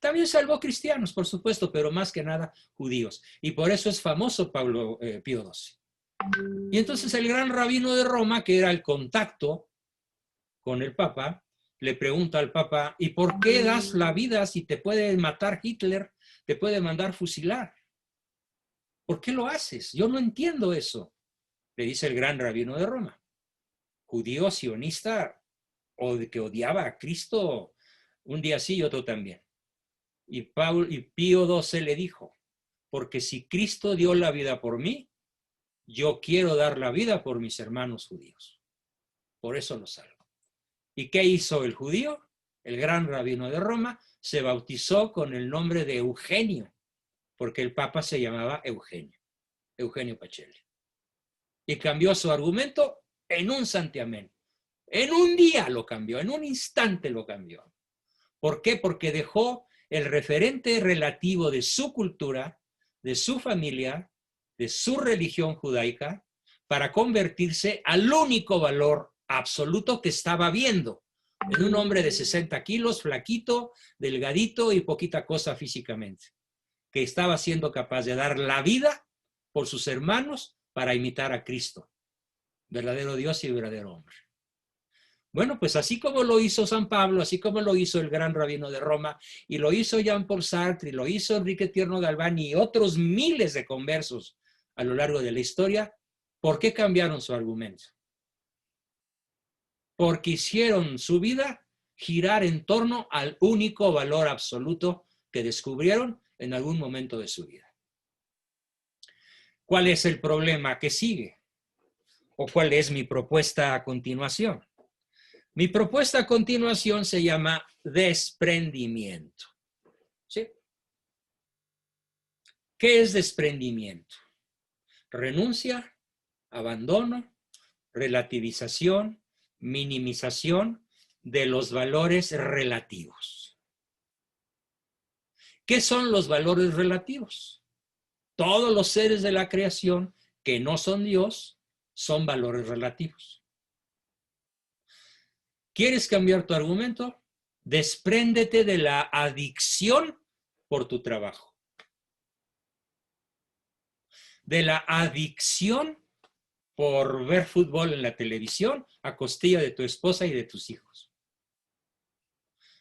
También salvó cristianos, por supuesto, pero más que nada judíos. Y por eso es famoso Pío XII. Y entonces el gran rabino de Roma, que era el contacto con el Papa, le pregunta al Papa, ¿y por qué das la vida si te puede matar Hitler, te puede mandar fusilar? ¿Por qué lo haces? Yo no entiendo eso. Le dice el gran rabino de Roma, judío sionista o de que odiaba a Cristo, un día sí y otro también. Y Pío XII le dijo, porque si Cristo dio la vida por mí, yo quiero dar la vida por mis hermanos judíos. Por eso lo salvo. ¿Y qué hizo el judío? El gran rabino de Roma se bautizó con el nombre de Eugenio, porque el papa se llamaba Eugenio Pacelli. Y cambió su argumento en un santiamén. En un día lo cambió, en un instante lo cambió. ¿Por qué? Porque dejó el referente relativo de su cultura, de su familia, de su religión judaica, para convertirse al único valor absoluto que estaba viendo en un hombre de 60 kilos, flaquito, delgadito y poquita cosa físicamente, que estaba siendo capaz de dar la vida por sus hermanos para imitar a Cristo, verdadero Dios y verdadero hombre. Bueno, pues así como lo hizo San Pablo, así como lo hizo el gran rabino de Roma, y lo hizo Jean-Paul Sartre, y lo hizo Enrique Tierno Galván, y otros miles de conversos a lo largo de la historia, ¿por qué cambiaron su argumento? Porque hicieron su vida girar en torno al único valor absoluto que descubrieron en algún momento de su vida. ¿Cuál es el problema que sigue? ¿O cuál es mi propuesta a continuación? Mi propuesta a continuación se llama desprendimiento. ¿Sí? ¿Qué es desprendimiento? Renuncia, abandono, relativización, minimización de los valores relativos. ¿Qué son los valores relativos? Todos los seres de la creación que no son Dios son valores relativos. ¿Quieres cambiar tu argumento? Despréndete de la adicción por tu trabajo. de la adicción por ver fútbol en la televisión a costilla de tu esposa y de tus hijos.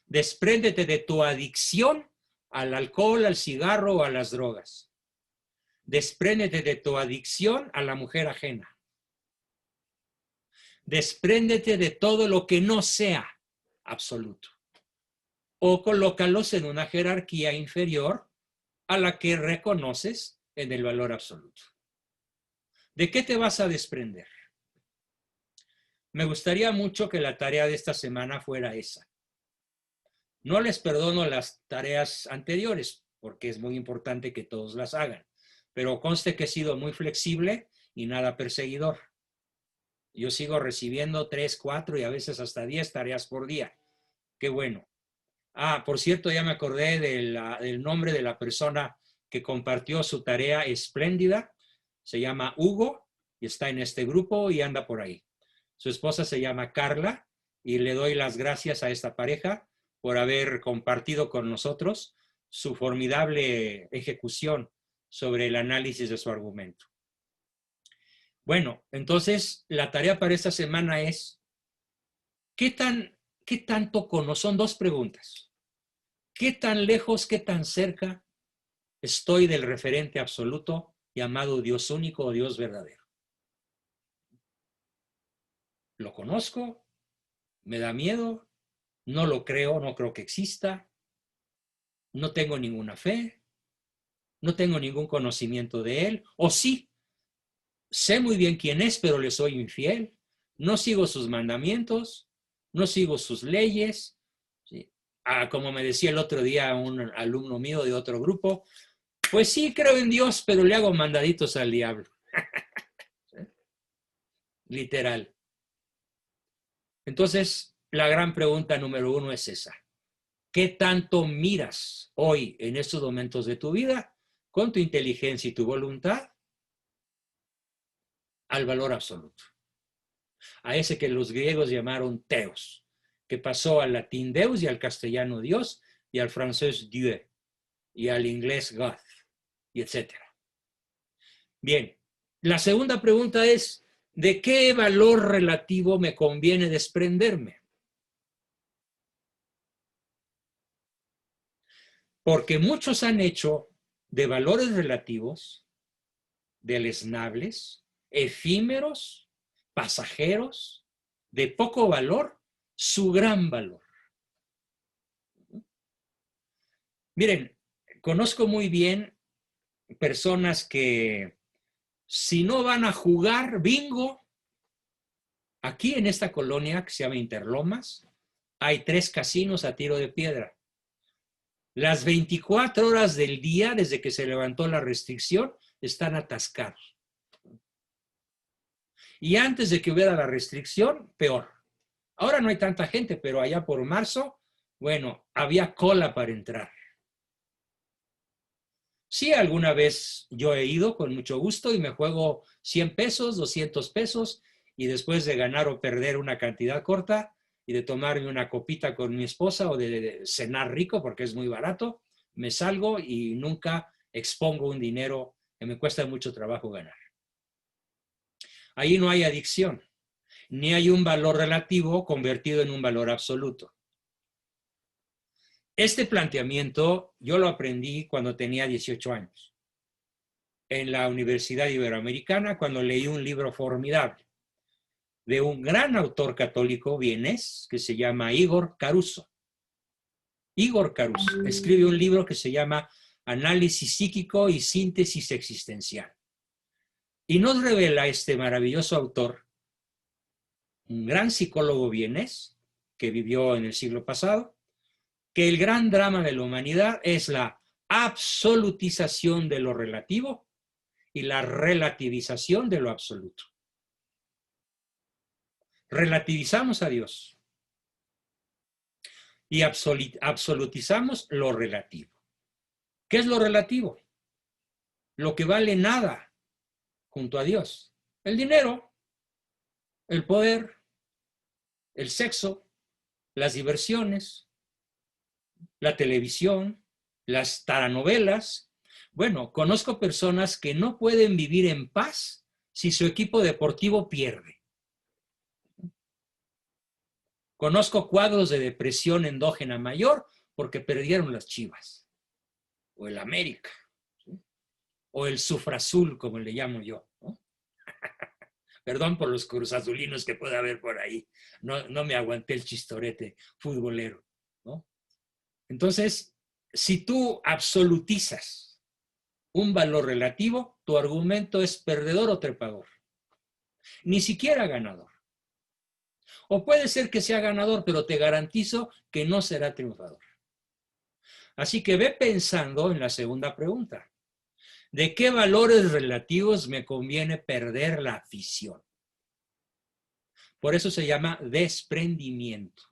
Despréndete de tu adicción al alcohol, al cigarro o a las drogas. Despréndete de tu adicción a la mujer ajena. Despréndete de todo lo que no sea absoluto. O colócalos en una jerarquía inferior a la que reconoces en el valor absoluto. ¿De qué te vas a desprender? Me gustaría mucho que la tarea de esta semana fuera esa. No les perdono las tareas anteriores, porque es muy importante que todos las hagan, pero conste que he sido muy flexible y nada perseguidor. Yo sigo recibiendo 3, 4 y a veces hasta 10 tareas por día. Qué bueno. Ah, por cierto, ya me acordé del nombre de la persona que compartió su tarea espléndida. Se llama Hugo y está en este grupo y anda por ahí. Su esposa se llama Carla y le doy las gracias a esta pareja por haber compartido con nosotros su formidable ejecución sobre el análisis de su argumento. Bueno, entonces la tarea para esta semana es, ¿qué tanto conozco? Son dos preguntas. ¿Qué tan lejos, qué tan cerca estoy del referente absoluto llamado Dios único o Dios verdadero? ¿Lo conozco? ¿Me da miedo? ¿No lo creo? ¿No creo que exista? ¿No tengo ninguna fe? ¿No tengo ningún conocimiento de él? ¿O sí? Sé muy bien quién es, pero le soy infiel. No sigo sus mandamientos, no sigo sus leyes. ¿Sí? Como me decía el otro día un alumno mío de otro grupo, pues sí, creo en Dios, pero le hago mandaditos al diablo. ¿Sí? Literal. Entonces, la gran pregunta número 1 es esa. ¿Qué tanto miras hoy en estos momentos de tu vida con tu inteligencia y tu voluntad al valor absoluto? A ese que los griegos llamaron Theos, que pasó al latín Deus y al castellano Dios y al francés Dieu y al inglés God y etcétera. Bien, la segunda pregunta es, ¿de qué valor relativo me conviene desprenderme? Porque muchos han hecho de valores relativos, deleznables, efímeros, pasajeros, de poco valor, su gran valor. Miren, conozco muy bien personas que si no van a jugar bingo, aquí en esta colonia que se llama Interlomas, hay 3 casinos a tiro de piedra. Las 24 horas del día, desde que se levantó la restricción, están atascados. Y antes de que hubiera la restricción, peor. Ahora no hay tanta gente, pero allá por marzo, bueno, había cola para entrar. Sí, alguna vez yo he ido con mucho gusto y me juego 100 pesos, 200 pesos, y después de ganar o perder una cantidad corta y de tomarme una copita con mi esposa o de cenar rico porque es muy barato, me salgo y nunca expongo un dinero que me cuesta mucho trabajo ganar. Ahí no hay adicción, ni hay un valor relativo convertido en un valor absoluto. Este planteamiento yo lo aprendí cuando tenía 18 años, en la Universidad Iberoamericana, cuando leí un libro formidable de un gran autor católico vienés que se llama Igor Caruso. Igor Caruso escribe un libro que se llama Análisis psíquico y síntesis existencial. Y nos revela este maravilloso autor, un gran psicólogo vienés que vivió en el siglo pasado, que el gran drama de la humanidad es la absolutización de lo relativo y la relativización de lo absoluto. Relativizamos a Dios y absolutizamos lo relativo. ¿Qué es lo relativo? Lo que vale nada junto a Dios. El dinero, el poder, el sexo, las diversiones, la televisión, las taranovelas, Bueno, conozco personas que no pueden vivir en paz si su equipo deportivo pierde. Conozco cuadros de depresión endógena mayor porque perdieron las Chivas, o el América, ¿sí? O el Sufrazul, como le llamo yo, ¿no? Perdón por los cruzazulinos que pueda haber por ahí. No me aguanté el chistorete futbolero, ¿no? Entonces, si tú absolutizas un valor relativo, tu argumento es perdedor o trepador. Ni siquiera ganador. O puede ser que sea ganador, pero te garantizo que no será triunfador. Así que ve pensando en la segunda pregunta. ¿De qué valores relativos me conviene perder la afición? Por eso se llama desprendimiento.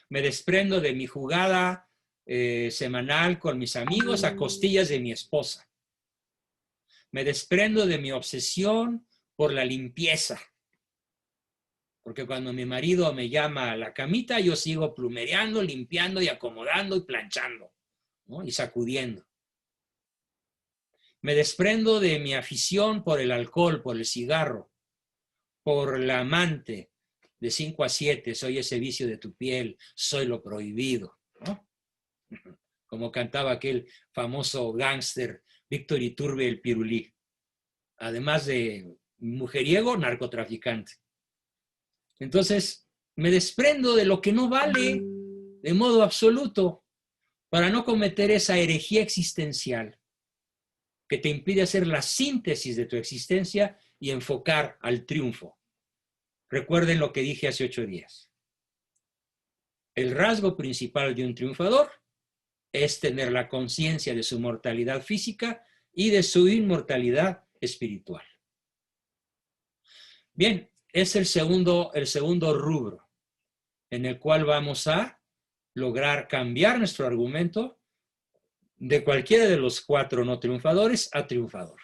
Me desprendo de mi jugada semanal con mis amigos a costillas de mi esposa. Me desprendo de mi obsesión por la limpieza. Porque cuando mi marido me llama a la camita, yo sigo plumereando, limpiando y acomodando y planchando, ¿no? Y sacudiendo. Me desprendo de mi afición por el alcohol, por el cigarro, por la amante de 5 a 7, soy ese vicio de tu piel, soy lo prohibido, ¿no? Como cantaba aquel famoso gángster Víctor Iturbe el Pirulí. Además de mujeriego, narcotraficante. Entonces, me desprendo de lo que no vale de modo absoluto para no cometer esa herejía existencial que te impide hacer la síntesis de tu existencia y enfocar al triunfo. Recuerden lo que dije hace 8 días. El rasgo principal de un triunfador es tener la conciencia de su mortalidad física y de su inmortalidad espiritual. Bien, es el segundo rubro en el cual vamos a lograr cambiar nuestro argumento de cualquiera de los 4 no triunfadores a triunfador.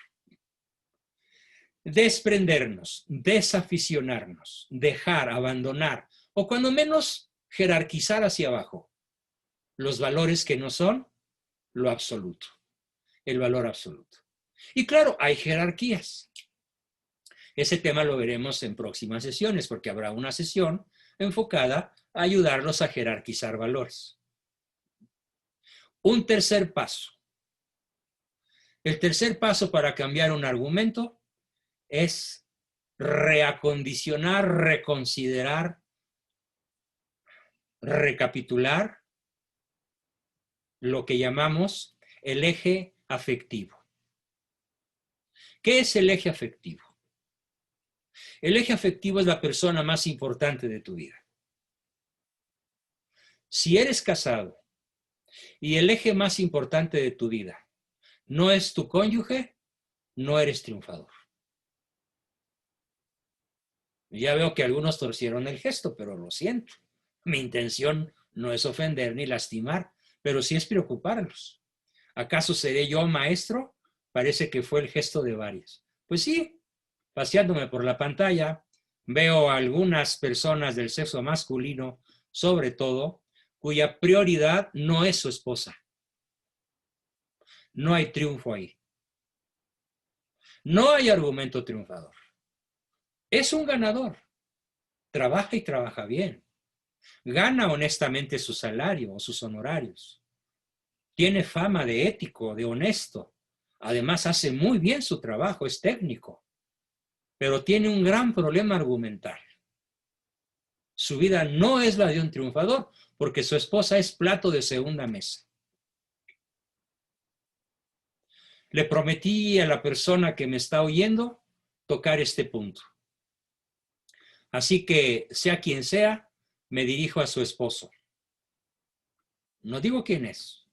Desprendernos, desaficionarnos, dejar, abandonar, o cuando menos jerarquizar hacia abajo los valores que no son lo absoluto, el valor absoluto. Y claro, hay jerarquías. Ese tema lo veremos en próximas sesiones, porque habrá una sesión enfocada a ayudarlos a jerarquizar valores. Un tercer paso. El tercer paso para cambiar un argumento es reacondicionar, reconsiderar, recapitular lo que llamamos el eje afectivo. ¿Qué es el eje afectivo? El eje afectivo es la persona más importante de tu vida. Si eres casado y el eje más importante de tu vida no es tu cónyuge, no eres triunfador. Ya veo que algunos torcieron el gesto, pero lo siento. Mi intención no es ofender ni lastimar, pero sí es preocuparlos. ¿Acaso seré yo maestro? Parece que fue el gesto de varios. Pues sí, paseándome por la pantalla, veo a algunas personas del sexo masculino, sobre todo, cuya prioridad no es su esposa. No hay triunfo ahí. No hay argumento triunfador. Es un ganador. Trabaja y trabaja bien. Gana honestamente su salario o sus honorarios. Tiene fama de ético, de honesto. Además, hace muy bien su trabajo, es técnico. Pero tiene un gran problema argumental. Su vida no es la de un triunfador, porque su esposa es plato de segunda mesa. Le prometí a la persona que me está oyendo tocar este punto. Así que, sea quien sea, me dirijo a su esposo. No digo quién es,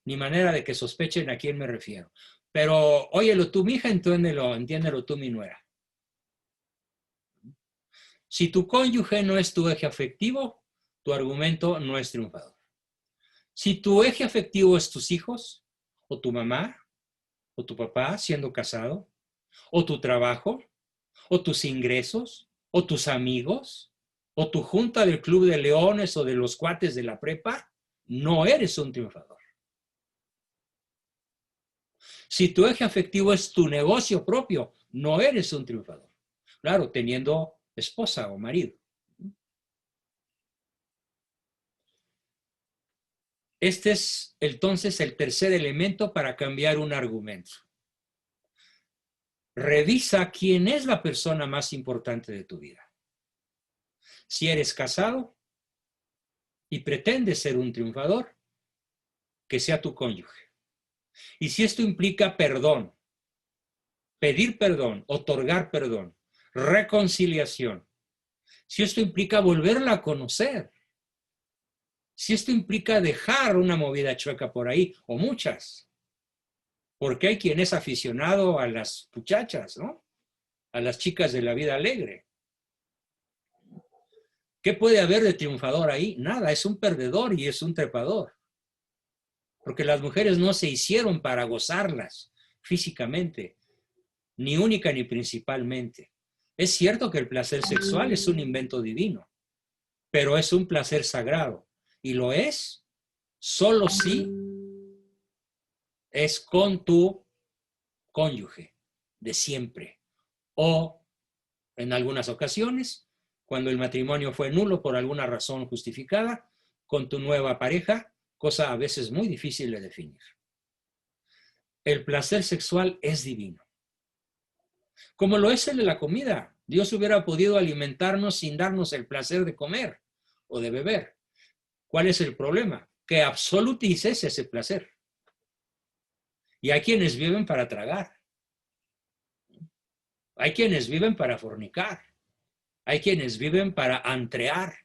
ni manera de que sospechen a quién me refiero. Pero, óyelo tú, mija, entiéndelo tú, mi nuera. Si tu cónyuge no es tu eje afectivo, tu argumento no es triunfador. Si tu eje afectivo es tus hijos, o tu mamá, o tu papá siendo casado, o tu trabajo, o tus ingresos, o tus amigos, o tu junta del Club de Leones o de los cuates de la prepa, no eres un triunfador. Si tu eje afectivo es tu negocio propio, no eres un triunfador. Claro, teniendo esposa o marido. Este es entonces el tercer elemento para cambiar un argumento. Revisa quién es la persona más importante de tu vida. Si eres casado y pretendes ser un triunfador, que sea tu cónyuge. Y si esto implica perdón, pedir perdón, otorgar perdón, reconciliación, si esto implica volverla a conocer, si esto implica dejar una movida chueca por ahí, o muchas, porque hay quien es aficionado a las muchachas, ¿no? A las chicas de la vida alegre. ¿Qué puede haber de triunfador ahí? Nada, es un perdedor y es un trepador. Porque las mujeres no se hicieron para gozarlas físicamente, ni única ni principalmente. Es cierto que el placer sexual es un invento divino, pero es un placer sagrado. Y lo es solo si es con tu cónyuge de siempre. O en algunas ocasiones, cuando el matrimonio fue nulo por alguna razón justificada, con tu nueva pareja, cosa a veces muy difícil de definir. El placer sexual es divino. Como lo es el de la comida. Dios hubiera podido alimentarnos sin darnos el placer de comer o de beber. ¿Cuál es el problema? Que absolutices ese placer. Y hay quienes viven para tragar. Hay quienes viven para fornicar. Hay quienes viven para antrear.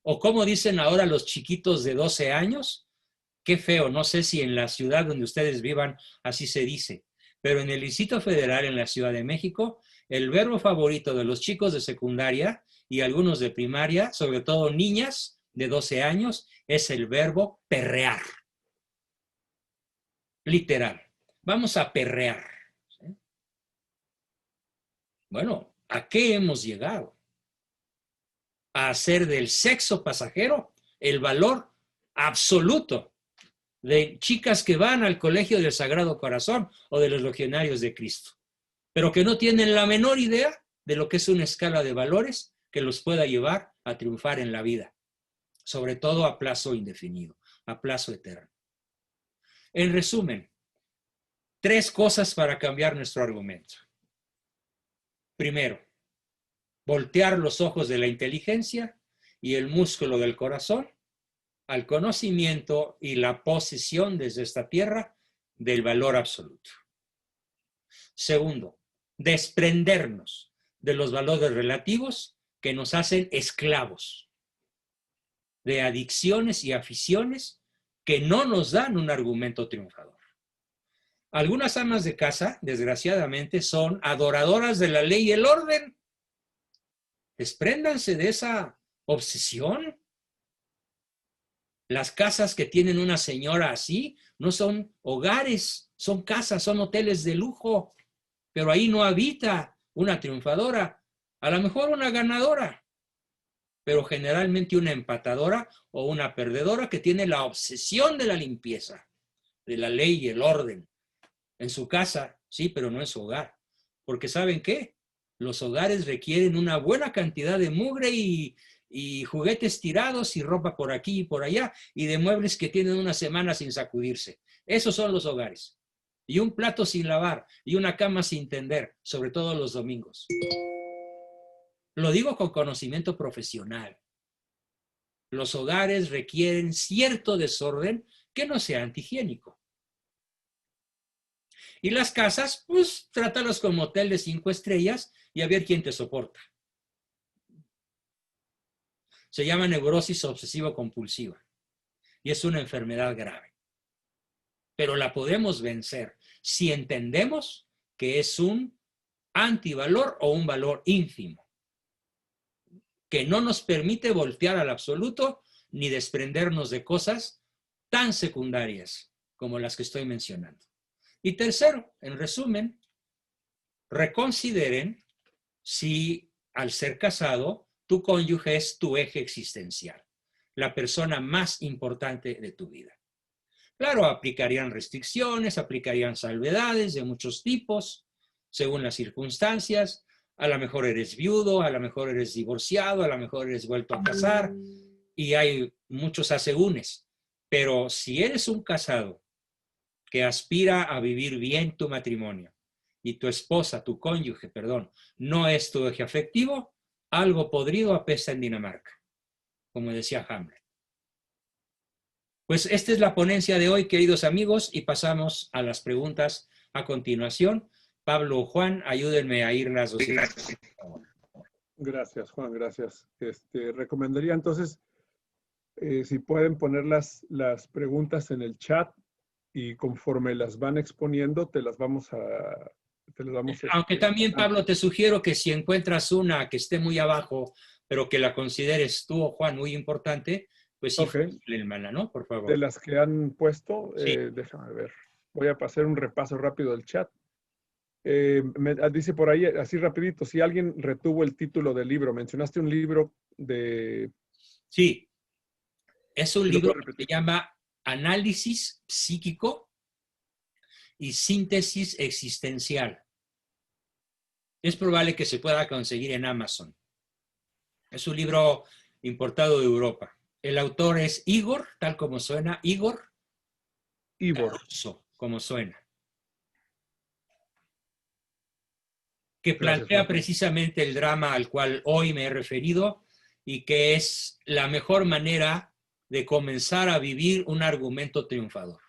O como dicen ahora los chiquitos de 12 años, qué feo, no sé si en la ciudad donde ustedes vivan así se dice, pero en el Distrito Federal, en la Ciudad de México, el verbo favorito de los chicos de secundaria y algunos de primaria, sobre todo niñas de 12 años, es el verbo perrear. Literal. Vamos a perrear. ¿Sí? Bueno, ¿a qué hemos llegado? A hacer del sexo pasajero el valor absoluto de chicas que van al colegio del Sagrado Corazón o de los legionarios de Cristo, pero que no tienen la menor idea de lo que es una escala de valores que los pueda llevar a triunfar en la vida, sobre todo a plazo indefinido, a plazo eterno. En resumen, 3 cosas para cambiar nuestro argumento. Primero, voltear los ojos de la inteligencia y el músculo del corazón al conocimiento y la posesión desde esta tierra del valor absoluto. Segundo, desprendernos de los valores relativos que nos hacen esclavos, de adicciones y aficiones que no nos dan un argumento triunfador. Algunas amas de casa, desgraciadamente, son adoradoras de la ley y el orden. Despréndanse de esa obsesión. Las casas que tienen una señora así no son hogares, son casas, son hoteles de lujo, pero ahí no habita una triunfadora, a lo mejor una ganadora, pero generalmente una empatadora o una perdedora que tiene la obsesión de la limpieza, de la ley y el orden. En su casa, sí, pero no en su hogar. Porque ¿saben qué? Los hogares requieren una buena cantidad de mugre y juguetes tirados y ropa por aquí y por allá y de muebles que tienen una semana sin sacudirse. Esos son los hogares. Y un plato sin lavar y una cama sin tender, sobre todo los domingos. Lo digo con conocimiento profesional. Los hogares requieren cierto desorden que no sea antihigiénico. Y las casas, pues trátalos como hotel de 5 estrellas y a ver quién te soporta. Se llama neurosis obsesivo-compulsiva y es una enfermedad grave. Pero la podemos vencer si entendemos que es un antivalor o un valor ínfimo, que no nos permite voltear al absoluto ni desprendernos de cosas tan secundarias como las que estoy mencionando. Y tercero, en resumen, reconsideren si al ser casado tu cónyuge es tu eje existencial, la persona más importante de tu vida. Claro, aplicarían restricciones, aplicarían salvedades de muchos tipos, según las circunstancias. A lo mejor eres viudo, a lo mejor eres divorciado, a lo mejor eres vuelto a casar, y hay muchos asegúnes. Pero si eres un casado que aspira a vivir bien tu matrimonio y tu esposa, tu cónyuge, perdón, no es tu eje afectivo, algo podrido apesta en Dinamarca, como decía Hamlet. Pues esta es la ponencia de hoy, queridos amigos, y pasamos a las preguntas a continuación. Pablo o Juan, ayúdenme a irlas. Gracias, Juan, gracias. Recomendaría entonces, si pueden poner las preguntas en el chat y conforme las van exponiendo, te las vamos a... Aunque también, Pablo, te sugiero que si encuentras una que esté muy abajo, pero que la consideres tú o Juan muy importante, pues sí, hermana, ¿no? Por favor. De las que han puesto, Sí. Déjame ver. Voy a pasar un repaso rápido del chat. Dice por ahí, así rapidito, si alguien retuvo el título del libro, mencionaste un libro de... Sí, es un ¿Sí libro que se llama Análisis Psíquico y Síntesis Existencial. Es probable que se pueda conseguir en Amazon. Es un libro importado de Europa. El autor es Igor, tal como suena, Igor. Caruso, como suena. Que plantea precisamente el drama al cual hoy me he referido y que es la mejor manera de comenzar a vivir un argumento triunfador.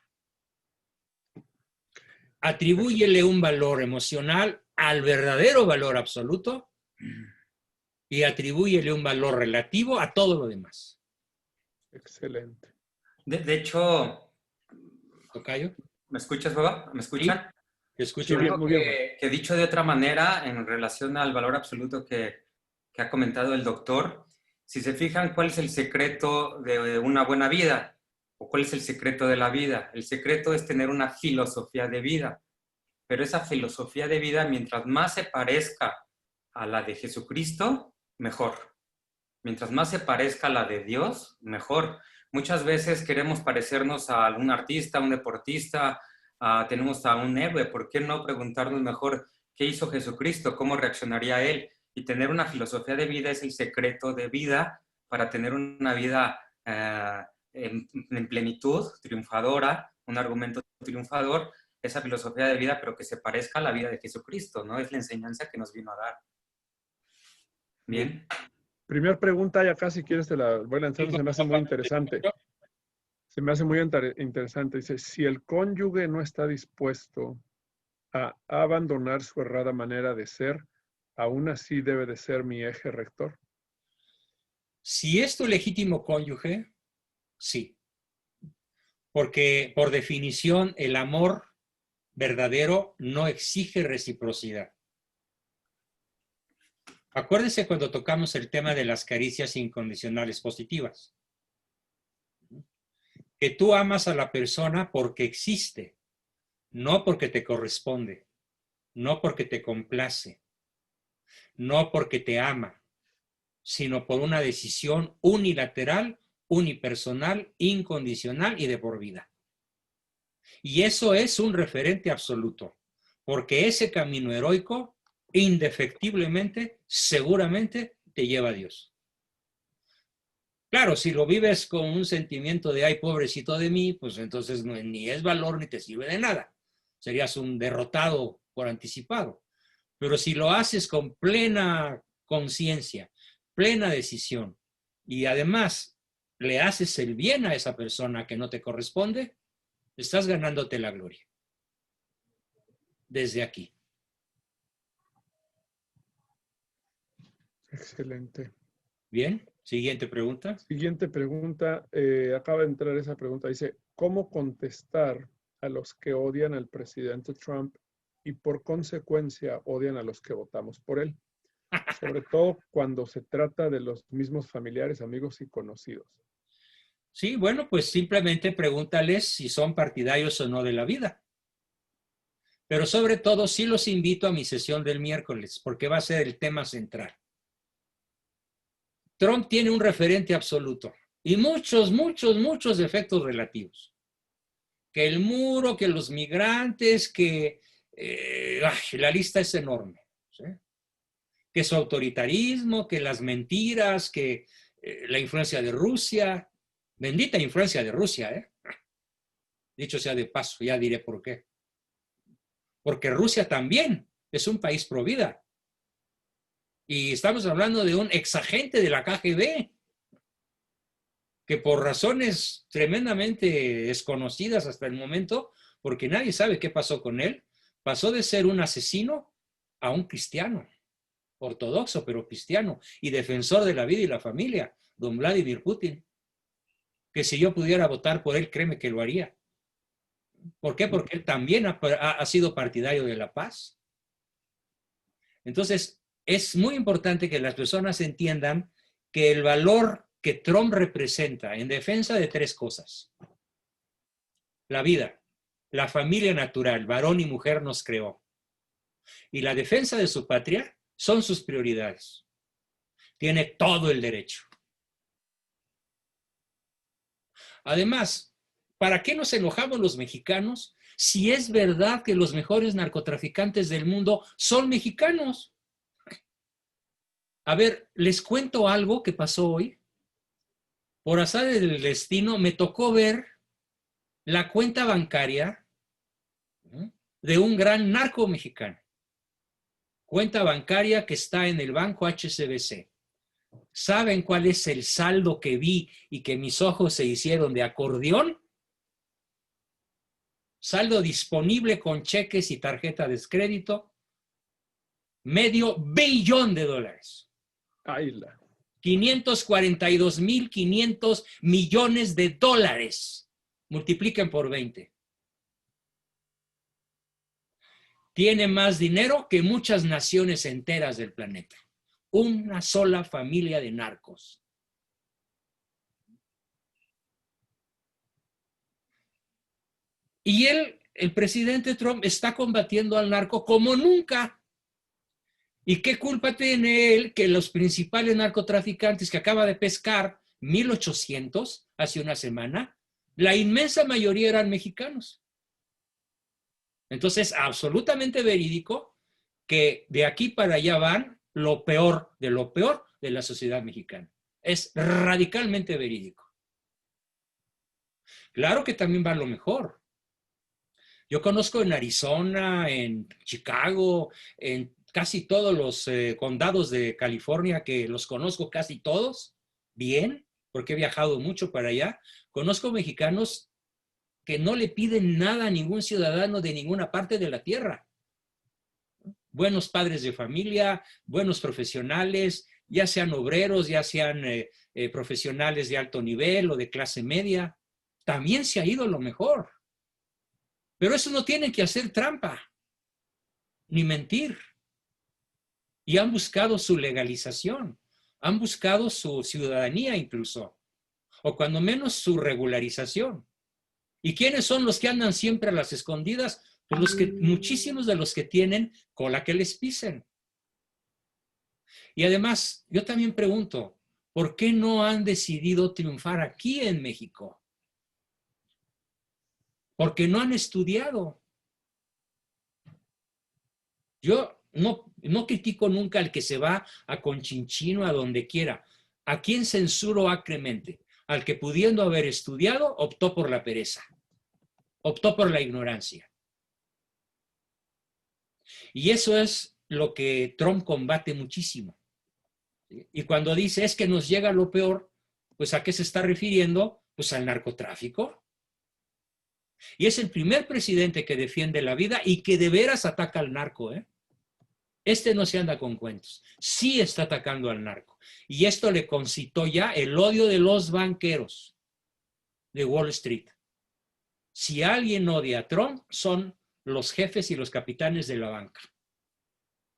Atribúyele un valor emocional al verdadero valor absoluto y atribúyele un valor relativo a todo lo demás. Excelente. De hecho, ¿Tocayo? ¿Me escuchas, Baba? ¿Me escuchan? Sí, te escucho bien. Algo que dicho de otra manera, en relación al valor absoluto que ha comentado el doctor, si se fijan, ¿cuál es el secreto de una buena vida? ¿O cuál es el secreto de la vida? El secreto es tener una filosofía de vida. Pero esa filosofía de vida, mientras más se parezca a la de Jesucristo, mejor. Mientras más se parezca a la de Dios, mejor. Muchas veces queremos parecernos a algún artista, a un deportista, tenemos a un héroe. ¿Por qué no preguntarnos mejor qué hizo Jesucristo? ¿Cómo reaccionaría Él? Y tener una filosofía de vida es el secreto de vida para tener una vida en plenitud, triunfadora, un argumento triunfador, esa filosofía de vida, pero que se parezca a la vida de Jesucristo, ¿no? Es la enseñanza que nos vino a dar. Bien. Primera pregunta, ya casi quieres te la voy lanzando, se me hace muy interesante. Se me hace muy interesante. Dice, si el cónyuge no está dispuesto a abandonar su errada manera de ser, aún así debe de ser mi eje rector. Si es tu legítimo cónyuge, sí. Porque por definición el amor verdadero no exige reciprocidad. Acuérdese cuando tocamos el tema de las caricias incondicionales positivas. Que tú amas a la persona porque existe, no porque te corresponde, no porque te complace, no porque te ama, sino por una decisión unilateral, unipersonal, incondicional y de por vida. Y eso es un referente absoluto, porque ese camino heroico indefectiblemente, seguramente te lleva a Dios. Claro, si lo vives con un sentimiento de, ay, pobrecito de mí, pues entonces no, ni es valor ni te sirve de nada. Serías un derrotado por anticipado. Pero si lo haces con plena conciencia, plena decisión, y además le haces el bien a esa persona que no te corresponde, estás ganándote la gloria. Desde aquí. Excelente. Bien, siguiente pregunta. Siguiente pregunta, acaba de entrar esa pregunta, dice, ¿cómo contestar a los que odian al presidente Trump y por consecuencia odian a los que votamos por él? Sobre todo cuando se trata de los mismos familiares, amigos y conocidos. Sí, bueno, pues simplemente pregúntales si son partidarios o no de la vida. Pero sobre todo sí los invito a mi sesión del miércoles, porque va a ser el tema central. Trump tiene un referente absoluto y muchos defectos relativos. que el muro, que los migrantes, que la lista es enorme, ¿sí? Que su autoritarismo, que las mentiras, que la influencia de Rusia, bendita influencia de Rusia, ¿eh? Dicho sea de paso, ya diré por qué. Porque Rusia también es un país pro vida. Y estamos hablando de un exagente de la KGB, que por razones tremendamente desconocidas hasta el momento, porque nadie sabe qué pasó con él, pasó de ser un asesino a un cristiano, ortodoxo pero cristiano, y defensor de la vida y la familia, don Vladimir Putin, que si yo pudiera votar por él, créeme que lo haría. ¿Por qué? Porque él también ha sido partidario de la paz. Entonces, es muy importante que las personas entiendan que el valor que Trump representa en defensa de tres cosas: la vida, la familia natural, varón y mujer nos creó, y la defensa de su patria son sus prioridades. Tiene todo el derecho. Además, ¿para qué nos enojamos los mexicanos si es verdad que los mejores narcotraficantes del mundo son mexicanos? A ver, les cuento algo que pasó hoy. Por azar del destino, me tocó ver la cuenta bancaria de un gran narco mexicano. Cuenta bancaria que está en el banco HSBC. ¿Saben cuál es el saldo que vi y que mis ojos se hicieron de acordeón? Saldo disponible con cheques y tarjeta de crédito, $500 millones. Ayla. 542,500 millones de dólares. Multipliquen por 20. Tiene más dinero que muchas naciones enteras del planeta. Una sola familia de narcos. Y el presidente Trump, está combatiendo al narco como nunca. ¿Y qué culpa tiene él que los principales narcotraficantes que acaba de pescar, 1,800 hace una semana, la inmensa mayoría eran mexicanos? Entonces, absolutamente verídico que de aquí para allá van lo peor de la sociedad mexicana. Es radicalmente verídico. Claro que también va lo mejor. Yo conozco en Arizona, en Chicago, en casi todos los condados de California, que los conozco casi todos bien, porque he viajado mucho para allá. Conozco mexicanos que no le piden nada a ningún ciudadano de ninguna parte de la tierra. Buenos padres de familia, buenos profesionales, ya sean obreros, ya sean profesionales de alto nivel o de clase media. También se ha ido lo mejor. Pero eso no tiene que hacer trampa, ni mentir. Y han buscado su legalización, han buscado su ciudadanía incluso, o cuando menos su regularización. ¿Y quiénes son los que andan siempre a las escondidas? Pues muchísimos de los que tienen cola que les pisen. Y además, yo también pregunto, ¿por qué no han decidido triunfar aquí en México? Porque no han estudiado. Yo no critico nunca al que se va a Conchinchino, a donde quiera. ¿A quién censuro acremente? Al que, pudiendo haber estudiado, optó por la pereza, optó por la ignorancia. Y eso es lo que Trump combate muchísimo. Y cuando dice es que nos llega lo peor, pues ¿a qué se está refiriendo? Pues al narcotráfico. Y es el primer presidente que defiende la vida y que de veras ataca al narco, ¿eh? Este no se anda con cuentos. Sí está atacando al narco. Y esto le concitó ya el odio de los banqueros de Wall Street. Si alguien odia a Trump, son los jefes y los capitanes de la banca.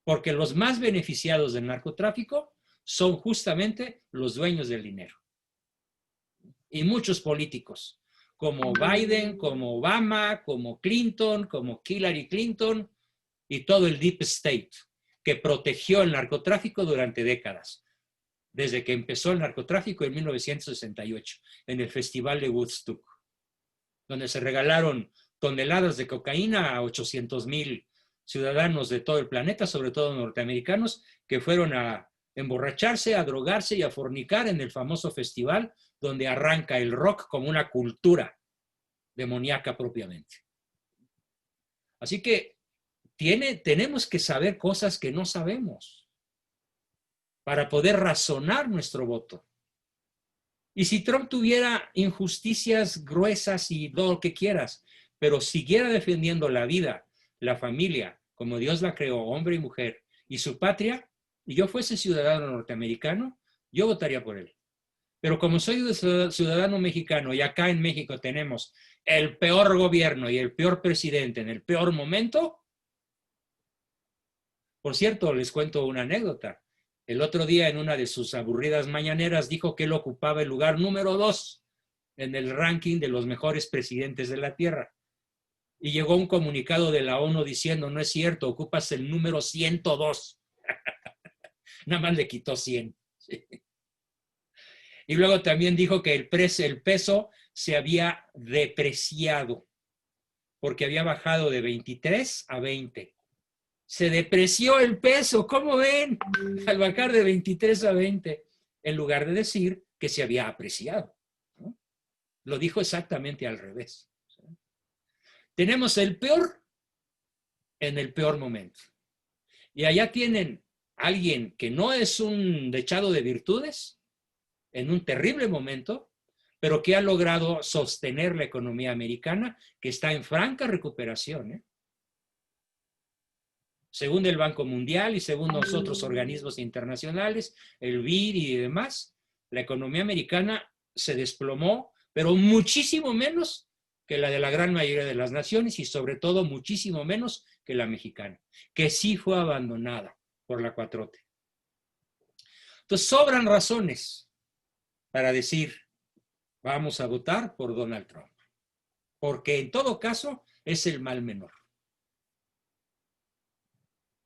Porque los más beneficiados del narcotráfico son justamente los dueños del dinero. Y muchos políticos, como Biden, como Obama, como Clinton, como Hillary Clinton y todo el Deep State, que protegió el narcotráfico durante décadas, desde que empezó el narcotráfico en 1968, en el Festival de Woodstock, donde se regalaron toneladas de cocaína a 800,000 ciudadanos de todo el planeta, sobre todo norteamericanos, que fueron a emborracharse, a drogarse y a fornicar en el famoso festival donde arranca el rock como una cultura demoníaca propiamente. Así que tenemos que saber cosas que no sabemos para poder razonar nuestro voto. Y si Trump tuviera injusticias gruesas y todo lo que quieras, pero siguiera defendiendo la vida, la familia, como Dios la creó, hombre y mujer, y su patria, y yo fuese ciudadano norteamericano, yo votaría por él. Pero como soy ciudadano mexicano y acá en México tenemos el peor gobierno y el peor presidente en el peor momento, por cierto, les cuento una anécdota. El otro día, en una de sus aburridas mañaneras, dijo que él ocupaba el lugar número 2 en el ranking de los mejores presidentes de la Tierra. Y llegó un comunicado de la ONU diciendo, no es cierto, ocupas el número 102. Nada más le quitó 100. Sí. Y luego también dijo que el peso se había depreciado, porque había bajado de 23 a 20. Se depreció el peso, ¿cómo ven? Al bajar de 23 a 20, en lugar de decir que se había apreciado, ¿no? Lo dijo exactamente al revés. Tenemos el peor en el peor momento. Y allá tienen a alguien que no es un dechado de virtudes, en un terrible momento, pero que ha logrado sostener la economía americana, que está en franca recuperación, ¿eh? Según el Banco Mundial y según los otros organismos internacionales, el BID y demás, la economía americana se desplomó, pero muchísimo menos que la de la gran mayoría de las naciones y sobre todo muchísimo menos que la mexicana, que sí fue abandonada por la 4T. Entonces sobran razones para decir, vamos a votar por Donald Trump, porque en todo caso es el mal menor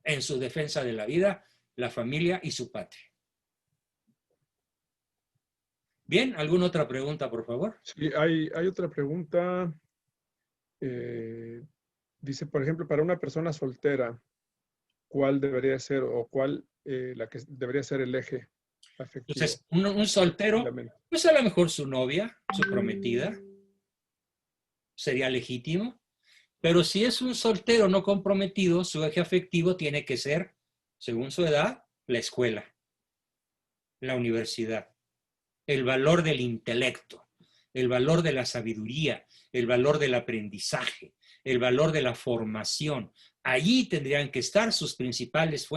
en su defensa de la vida, la familia y su patria. Bien, ¿alguna otra pregunta, por favor? Sí, hay otra pregunta. Dice, por ejemplo, para una persona soltera, ¿cuál debería ser o cuál la que debería ser el eje afectivo? Entonces, un soltero, pues a lo mejor su novia, su prometida, sería legítimo. Pero si es un soltero no comprometido, su eje afectivo tiene que ser, según su edad, la escuela, la universidad, el valor del intelecto, el valor de la sabiduría, el valor del aprendizaje, el valor de la formación. Allí tendrían que estar sus principales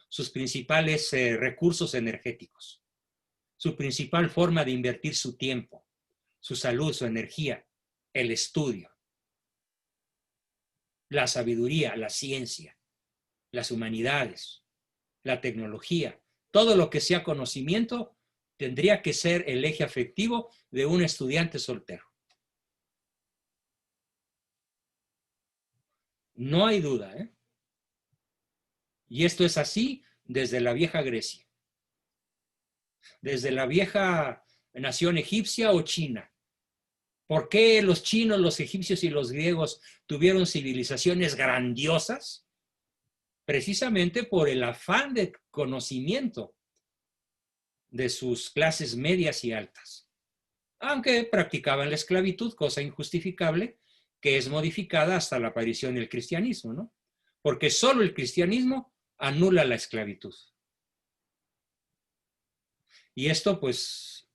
sus principales recursos energéticos, su principal forma de invertir su tiempo, su salud, su energía, el estudio. La sabiduría, la ciencia, las humanidades, la tecnología, todo lo que sea conocimiento tendría que ser el eje afectivo de un estudiante soltero. No hay duda, ¿eh? Y esto es así desde la vieja Grecia, desde la vieja nación egipcia o china. ¿Por qué los chinos, los egipcios y los griegos tuvieron civilizaciones grandiosas? Precisamente por el afán de conocimiento de sus clases medias y altas. Aunque practicaban la esclavitud, cosa injustificable, que es modificada hasta la aparición del cristianismo, ¿no? Porque solo el cristianismo anula la esclavitud. Y esto, pues,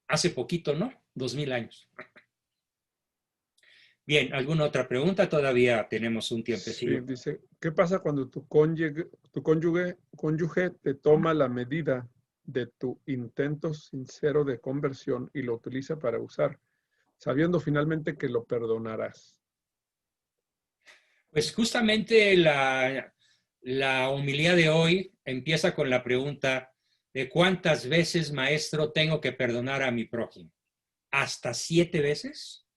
hace poquito, ¿no? 2000 años. Bien, ¿alguna otra pregunta? Todavía tenemos un tiempecillo. Sí, dice, ¿qué pasa cuando tu cónyuge te toma la medida de tu intento sincero de conversión y lo utiliza para usar, sabiendo finalmente que lo perdonarás? Pues justamente la homilía de hoy empieza con la pregunta de ¿cuántas veces, maestro, tengo que perdonar a mi prójimo? ¿Hasta 7 veces?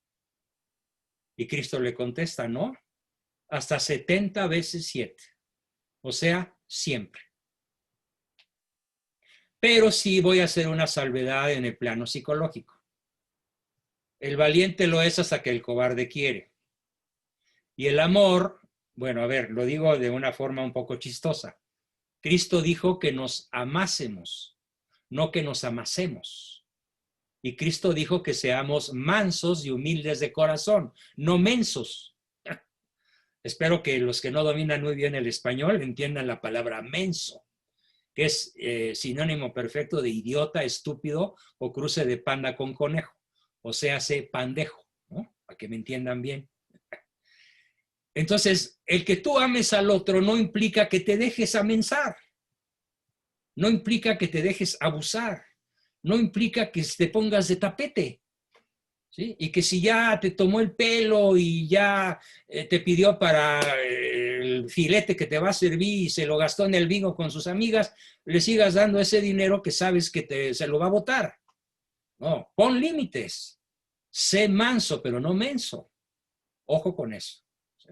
Y Cristo le contesta, no, hasta 70 veces 7. O sea, siempre. Pero sí voy a hacer una salvedad en el plano psicológico. El valiente lo es hasta que el cobarde quiere. Y el amor, bueno, a ver, lo digo de una forma un poco chistosa. Cristo dijo que nos amásemos, no que nos amasemos. Y Cristo dijo que seamos mansos y humildes de corazón, no mensos. Espero que los que no dominan muy bien el español entiendan la palabra menso, que es sinónimo perfecto de idiota, estúpido o cruce de panda con conejo. O sea, pandejo, ¿no? Para que me entiendan bien. Entonces, el que tú ames al otro no implica que te dejes amensar. No implica que te dejes abusar. No implica que te pongas de tapete. ¿Sí? Y que si ya te tomó el pelo y ya te pidió para el filete que te va a servir y se lo gastó en el bingo con sus amigas, le sigas dando ese dinero que sabes que se lo va a botar. No, pon límites. Sé manso, pero no menso. Ojo con eso. ¿Sí?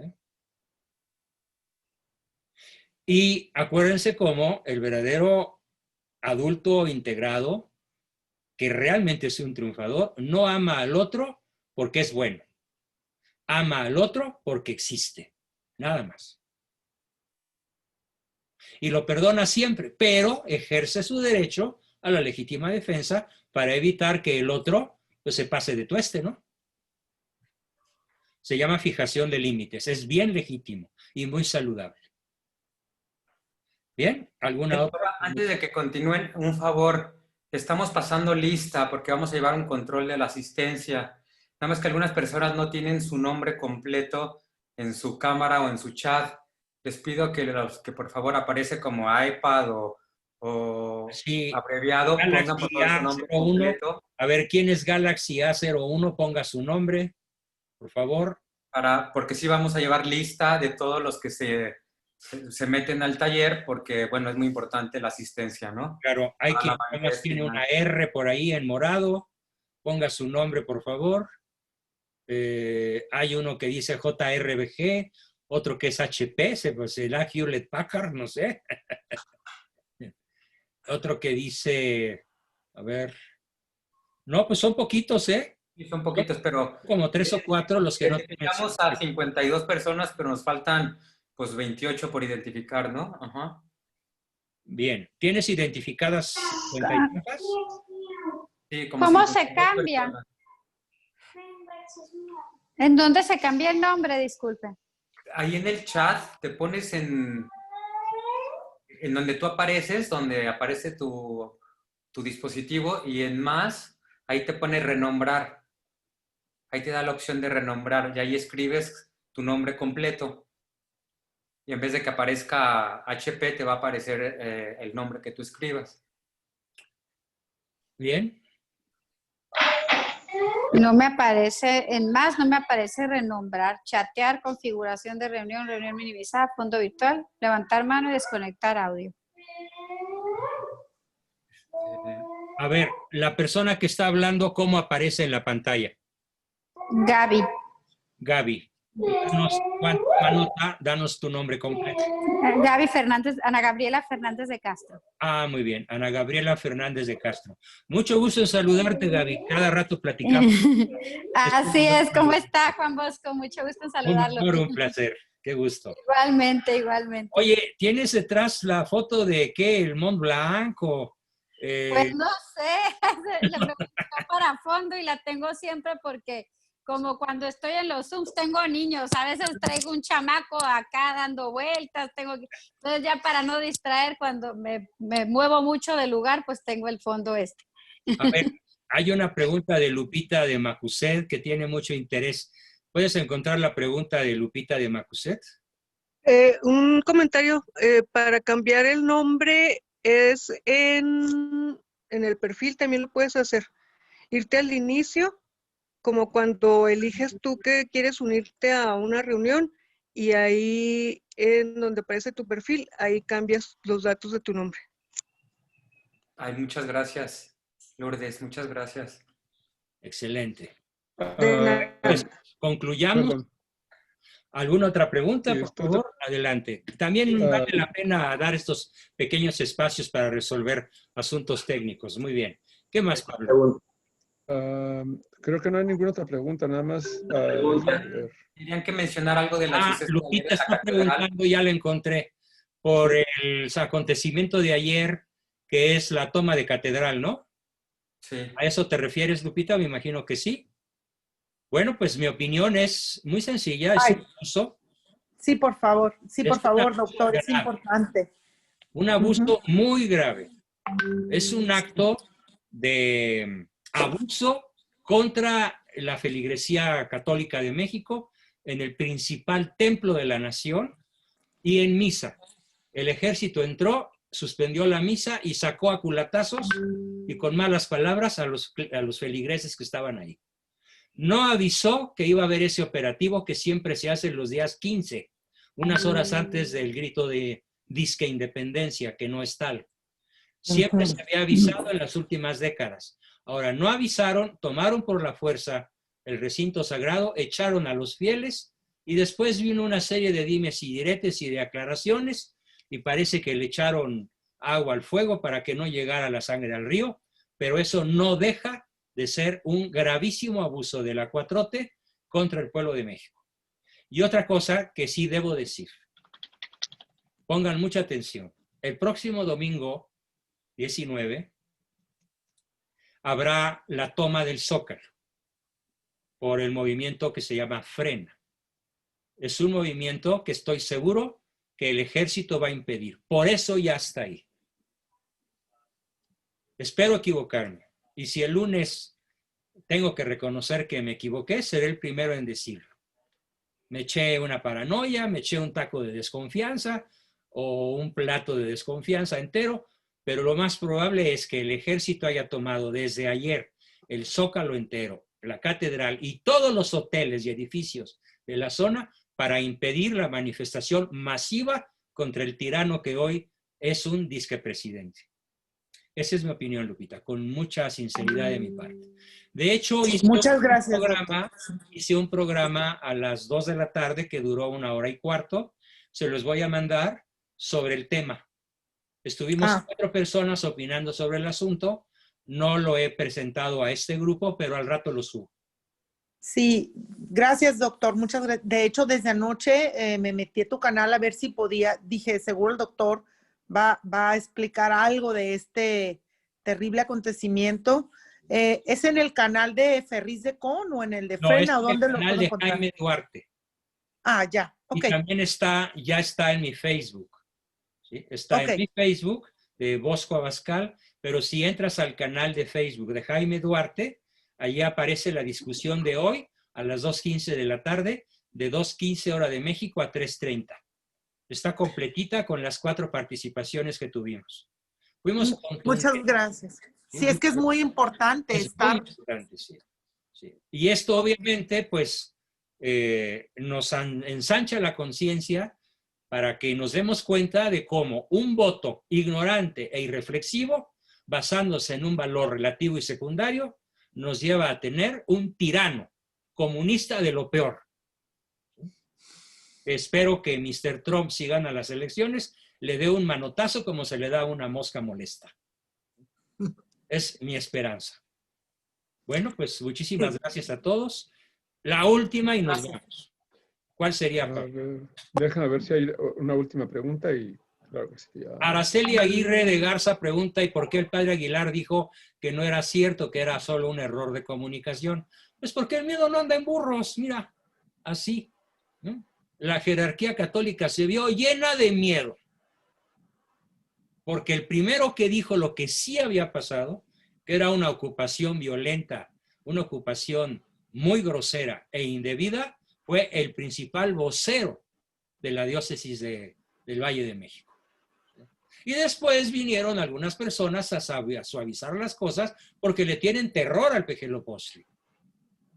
Y acuérdense cómo el verdadero adulto integrado, que realmente es un triunfador, no ama al otro porque es bueno. Ama al otro porque existe. Nada más. Y lo perdona siempre, pero ejerce su derecho a la legítima defensa para evitar que el otro pues, se pase de tueste, ¿no? Se llama fijación de límites. Es bien legítimo y muy saludable. ¿Bien? ¿Alguna otra? Antes de que continúen, un favor. Estamos pasando lista porque vamos a llevar un control de la asistencia. Nada más que algunas personas no tienen su nombre completo en su cámara o en su chat. Les pido que los que por favor aparece como iPad o Sí, abreviado, pongan por favor su nombre completo. A ver, ¿quién es Galaxy A01? Ponga su nombre, por favor. Porque sí vamos a llevar lista de todos los que se meten al taller porque, bueno, es muy importante la asistencia, ¿no? Claro, hay quien tiene una R por ahí en morado. Ponga su nombre, por favor. Hay uno que dice JRBG, otro que es HP, pues será Hewlett Packard, no sé. Otro que dice, a ver, no, pues son poquitos, ¿eh? Sí, son poquitos, pero... Como 3 o 4 los que no... Identificamos a 52 personas, pero nos faltan, pues, 28 por identificar, ¿no? Ajá. Bien. ¿Tienes identificadas 50? Sí, ¿Cómo se cambia? personas. ¿En dónde se cambia el nombre? Disculpe. Ahí en el chat te pones en donde tú apareces, donde aparece tu dispositivo y en más, ahí te pone renombrar. Ahí te da la opción de renombrar y ahí escribes tu nombre completo. Y en vez de que aparezca HP, te va a aparecer el nombre que tú escribas. Bien. No me aparece, no me aparece renombrar, chatear, configuración de reunión, reunión minimizada, fondo virtual, levantar mano y desconectar audio. A ver, la persona que está hablando, ¿cómo aparece en la pantalla? Gaby. Gaby. Danos tu nombre completo. Gaby Fernández, Ana Gabriela Fernández de Castro. Ah, muy bien. Ana Gabriela Fernández de Castro. Mucho gusto en saludarte, Gaby. Cada rato platicamos. Así es. ¿Cómo está, Juan Bosco? Mucho gusto en saludarlo. Un placer. Qué gusto. Igualmente, igualmente. Oye, ¿tienes detrás la foto de qué? ¿El Mont Blanc o...? Pues no sé. Le pregunto para fondo y la tengo siempre porque... Como cuando estoy en los Zooms, tengo niños, a veces traigo un chamaco acá dando vueltas, entonces ya para no distraer, cuando me muevo mucho de lugar, pues tengo el fondo este. A ver, hay una pregunta de Lupita de Macuset que tiene mucho interés. ¿Puedes encontrar la pregunta de Lupita de Macuset? Un comentario, para cambiar el nombre es en el perfil, también lo puedes hacer. Irte al inicio, como cuando eliges tú que quieres unirte a una reunión y ahí en donde aparece tu perfil, ahí cambias los datos de tu nombre. Ay, muchas gracias, Lourdes, muchas gracias. Excelente. De nada. Pues concluyamos. Perdón. ¿Alguna otra pregunta? Sí, por favor, adelante. También vale la pena dar estos pequeños espacios para resolver asuntos técnicos. Muy bien. ¿Qué más, Pablo? Creo que no hay ninguna otra pregunta, nada más. A ver. Tenían que mencionar algo de las luces Lupita de la está catedral. preguntando, ya la encontré, por el acontecimiento de ayer, que es la toma de catedral, ¿no? Sí. ¿A eso te refieres, Lupita? Me imagino que sí. Bueno, pues mi opinión es muy sencilla, es un abuso. Sí, por favor, doctor, es grave. importante. Un abuso muy grave. Es un acto de abuso contra la feligresía católica de México en el principal templo de la nación y en misa. El ejército entró, suspendió la misa y sacó a culatazos y con malas palabras a los feligreses que estaban ahí. No avisó que iba a haber ese operativo que siempre se hace los días 15, unas horas antes del grito de disque independencia, que no es tal. Siempre se había avisado en las últimas décadas. Ahora, no avisaron, tomaron por la fuerza el recinto sagrado, echaron a los fieles y después vino una serie de dimes y diretes y de aclaraciones y parece que le echaron agua al fuego para que no llegara la sangre al río, pero eso no deja de ser un gravísimo abuso de la 4T contra el pueblo de México. Y otra cosa que sí debo decir, pongan mucha atención, el próximo domingo 19 habrá la toma del Zócalo por el movimiento que se llama Frena. Es un movimiento que estoy seguro que el ejército va a impedir. Por eso ya está ahí. Espero equivocarme. Y si el lunes tengo que reconocer que me equivoqué, seré el primero en decirlo. Me eché una paranoia, me eché un taco de desconfianza o un plato de desconfianza entero, pero lo más probable es que el ejército haya tomado desde ayer el Zócalo entero, la catedral y todos los hoteles y edificios de la zona para impedir la manifestación masiva contra el tirano que hoy es un disque presidente. Esa es mi opinión, Lupita, con mucha sinceridad de mi parte. De hecho, hice un programa a las 2 de la tarde que duró 1 hora y cuarto. Se los voy a mandar sobre el tema. Estuvimos 4 personas opinando sobre el asunto. No lo he presentado a este grupo, pero al rato lo subo. Sí, gracias, doctor. Muchas gracias. De hecho, desde anoche me metí a tu canal a ver si podía. Dije, seguro el doctor va a explicar algo de este terrible acontecimiento. ¿Es en el canal de Ferriz de Con o en el de Frena? No, es en el canal de Jaime Duarte. Ah, ya, ok. Y también ya está en mi Facebook. ¿Sí? Está en mi Facebook de Bosco Abascal, pero si entras al canal de Facebook de Jaime Duarte, allí aparece la discusión de hoy a las 2:15 de la tarde, de 2:15 hora de México a 3:30. Está completita con las 4 participaciones que tuvimos. Muchas gracias. Sí, es que es muy importante estar. Muy importante, sí. Sí. Y esto obviamente pues nos ensancha la conciencia para que nos demos cuenta de cómo un voto ignorante e irreflexivo, basándose en un valor relativo y secundario, nos lleva a tener un tirano comunista de lo peor. Espero que Mr. Trump, si gana las elecciones, le dé un manotazo como se le da a una mosca molesta. Es mi esperanza. Bueno, pues muchísimas gracias a todos. La última y nos vamos. ¿Cuál sería, Pablo? Déjame ver si hay una última pregunta y claro que sí. Araceli Aguirre de Garza pregunta, ¿y por qué el padre Aguilar dijo que no era cierto, que era solo un error de comunicación? Pues porque el miedo no anda en burros, mira, así, ¿no? La jerarquía católica se vio llena de miedo. Porque el primero que dijo lo que sí había pasado, que era una ocupación violenta, una ocupación muy grosera e indebida, fue el principal vocero de la diócesis del Valle de México. Y después vinieron algunas personas a suavizar las cosas porque le tienen terror al Pejelopostli.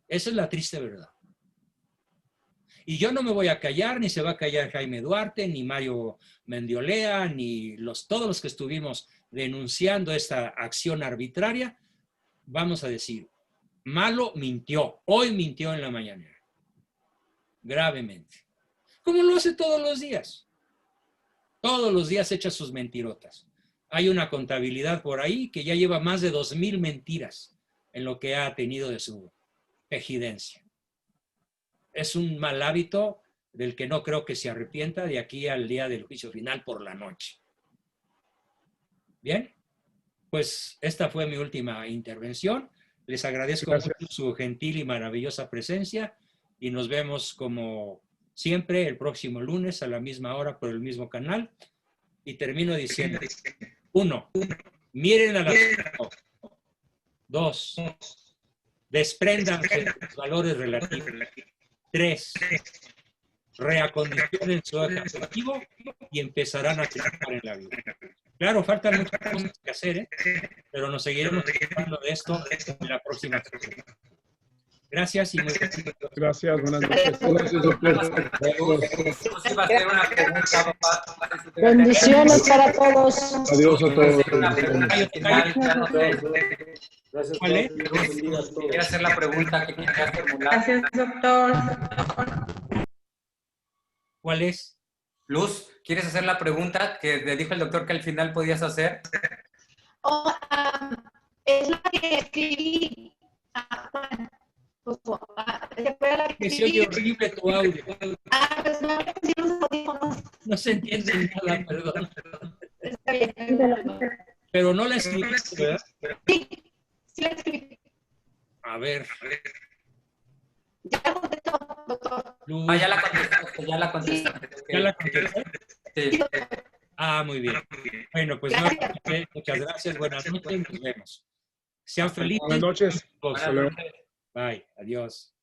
Esa es la triste verdad. Y yo no me voy a callar, ni se va a callar Jaime Duarte, ni Mario Mendiolea, ni todos los que estuvimos denunciando esta acción arbitraria. Vamos a decir, Malo mintió, hoy mintió en la mañanera, gravemente, como lo hace todos los días. Todos los días echa sus mentirotas. Hay una contabilidad por ahí que ya lleva más de 2,000 mentiras en lo que ha tenido de su ejidencia. Es un mal hábito del que no creo que se arrepienta de aquí al día del juicio final por la noche. Bien, pues esta fue mi última intervención. Les agradezco mucho su gentil y maravillosa presencia y nos vemos como siempre el próximo lunes a la misma hora por el mismo canal. Y termino diciendo, 1, miren a la... 2, despréndanse de los valores relativos. 3, reacondicionen su eje afectivo y empezarán a triunfar en la vida. Claro, faltan muchas cosas que hacer, pero nos seguiremos ocupando de esto en la próxima sesión. Gracias y muy bien. Gracias, buenas noches. Gracias, doctor. Bendiciones para todos. Adiós a todos. Gracias, quiero hacer la pregunta que quería formular. Gracias, doctor. ¿Cuál es? Luz, ¿quieres hacer la pregunta que le dijo el doctor que al final podías hacer? Es la que escribí. Se oye horrible tu audio. Pues no me pusieron los audífonos. No se entiende nada, perdón. Está bien. Pero no la escribiste, ¿verdad? Sí, sí la escribí. A ver. Ya la contestó, doctor. Ya la contestaste, ya la contestaste. ¿Ya la contesté? Sí. Ah, muy bien. Bueno, pues no, muchas gracias. Buenas noches y nos vemos. Sean felices. Buenas noches. Bye. Adiós.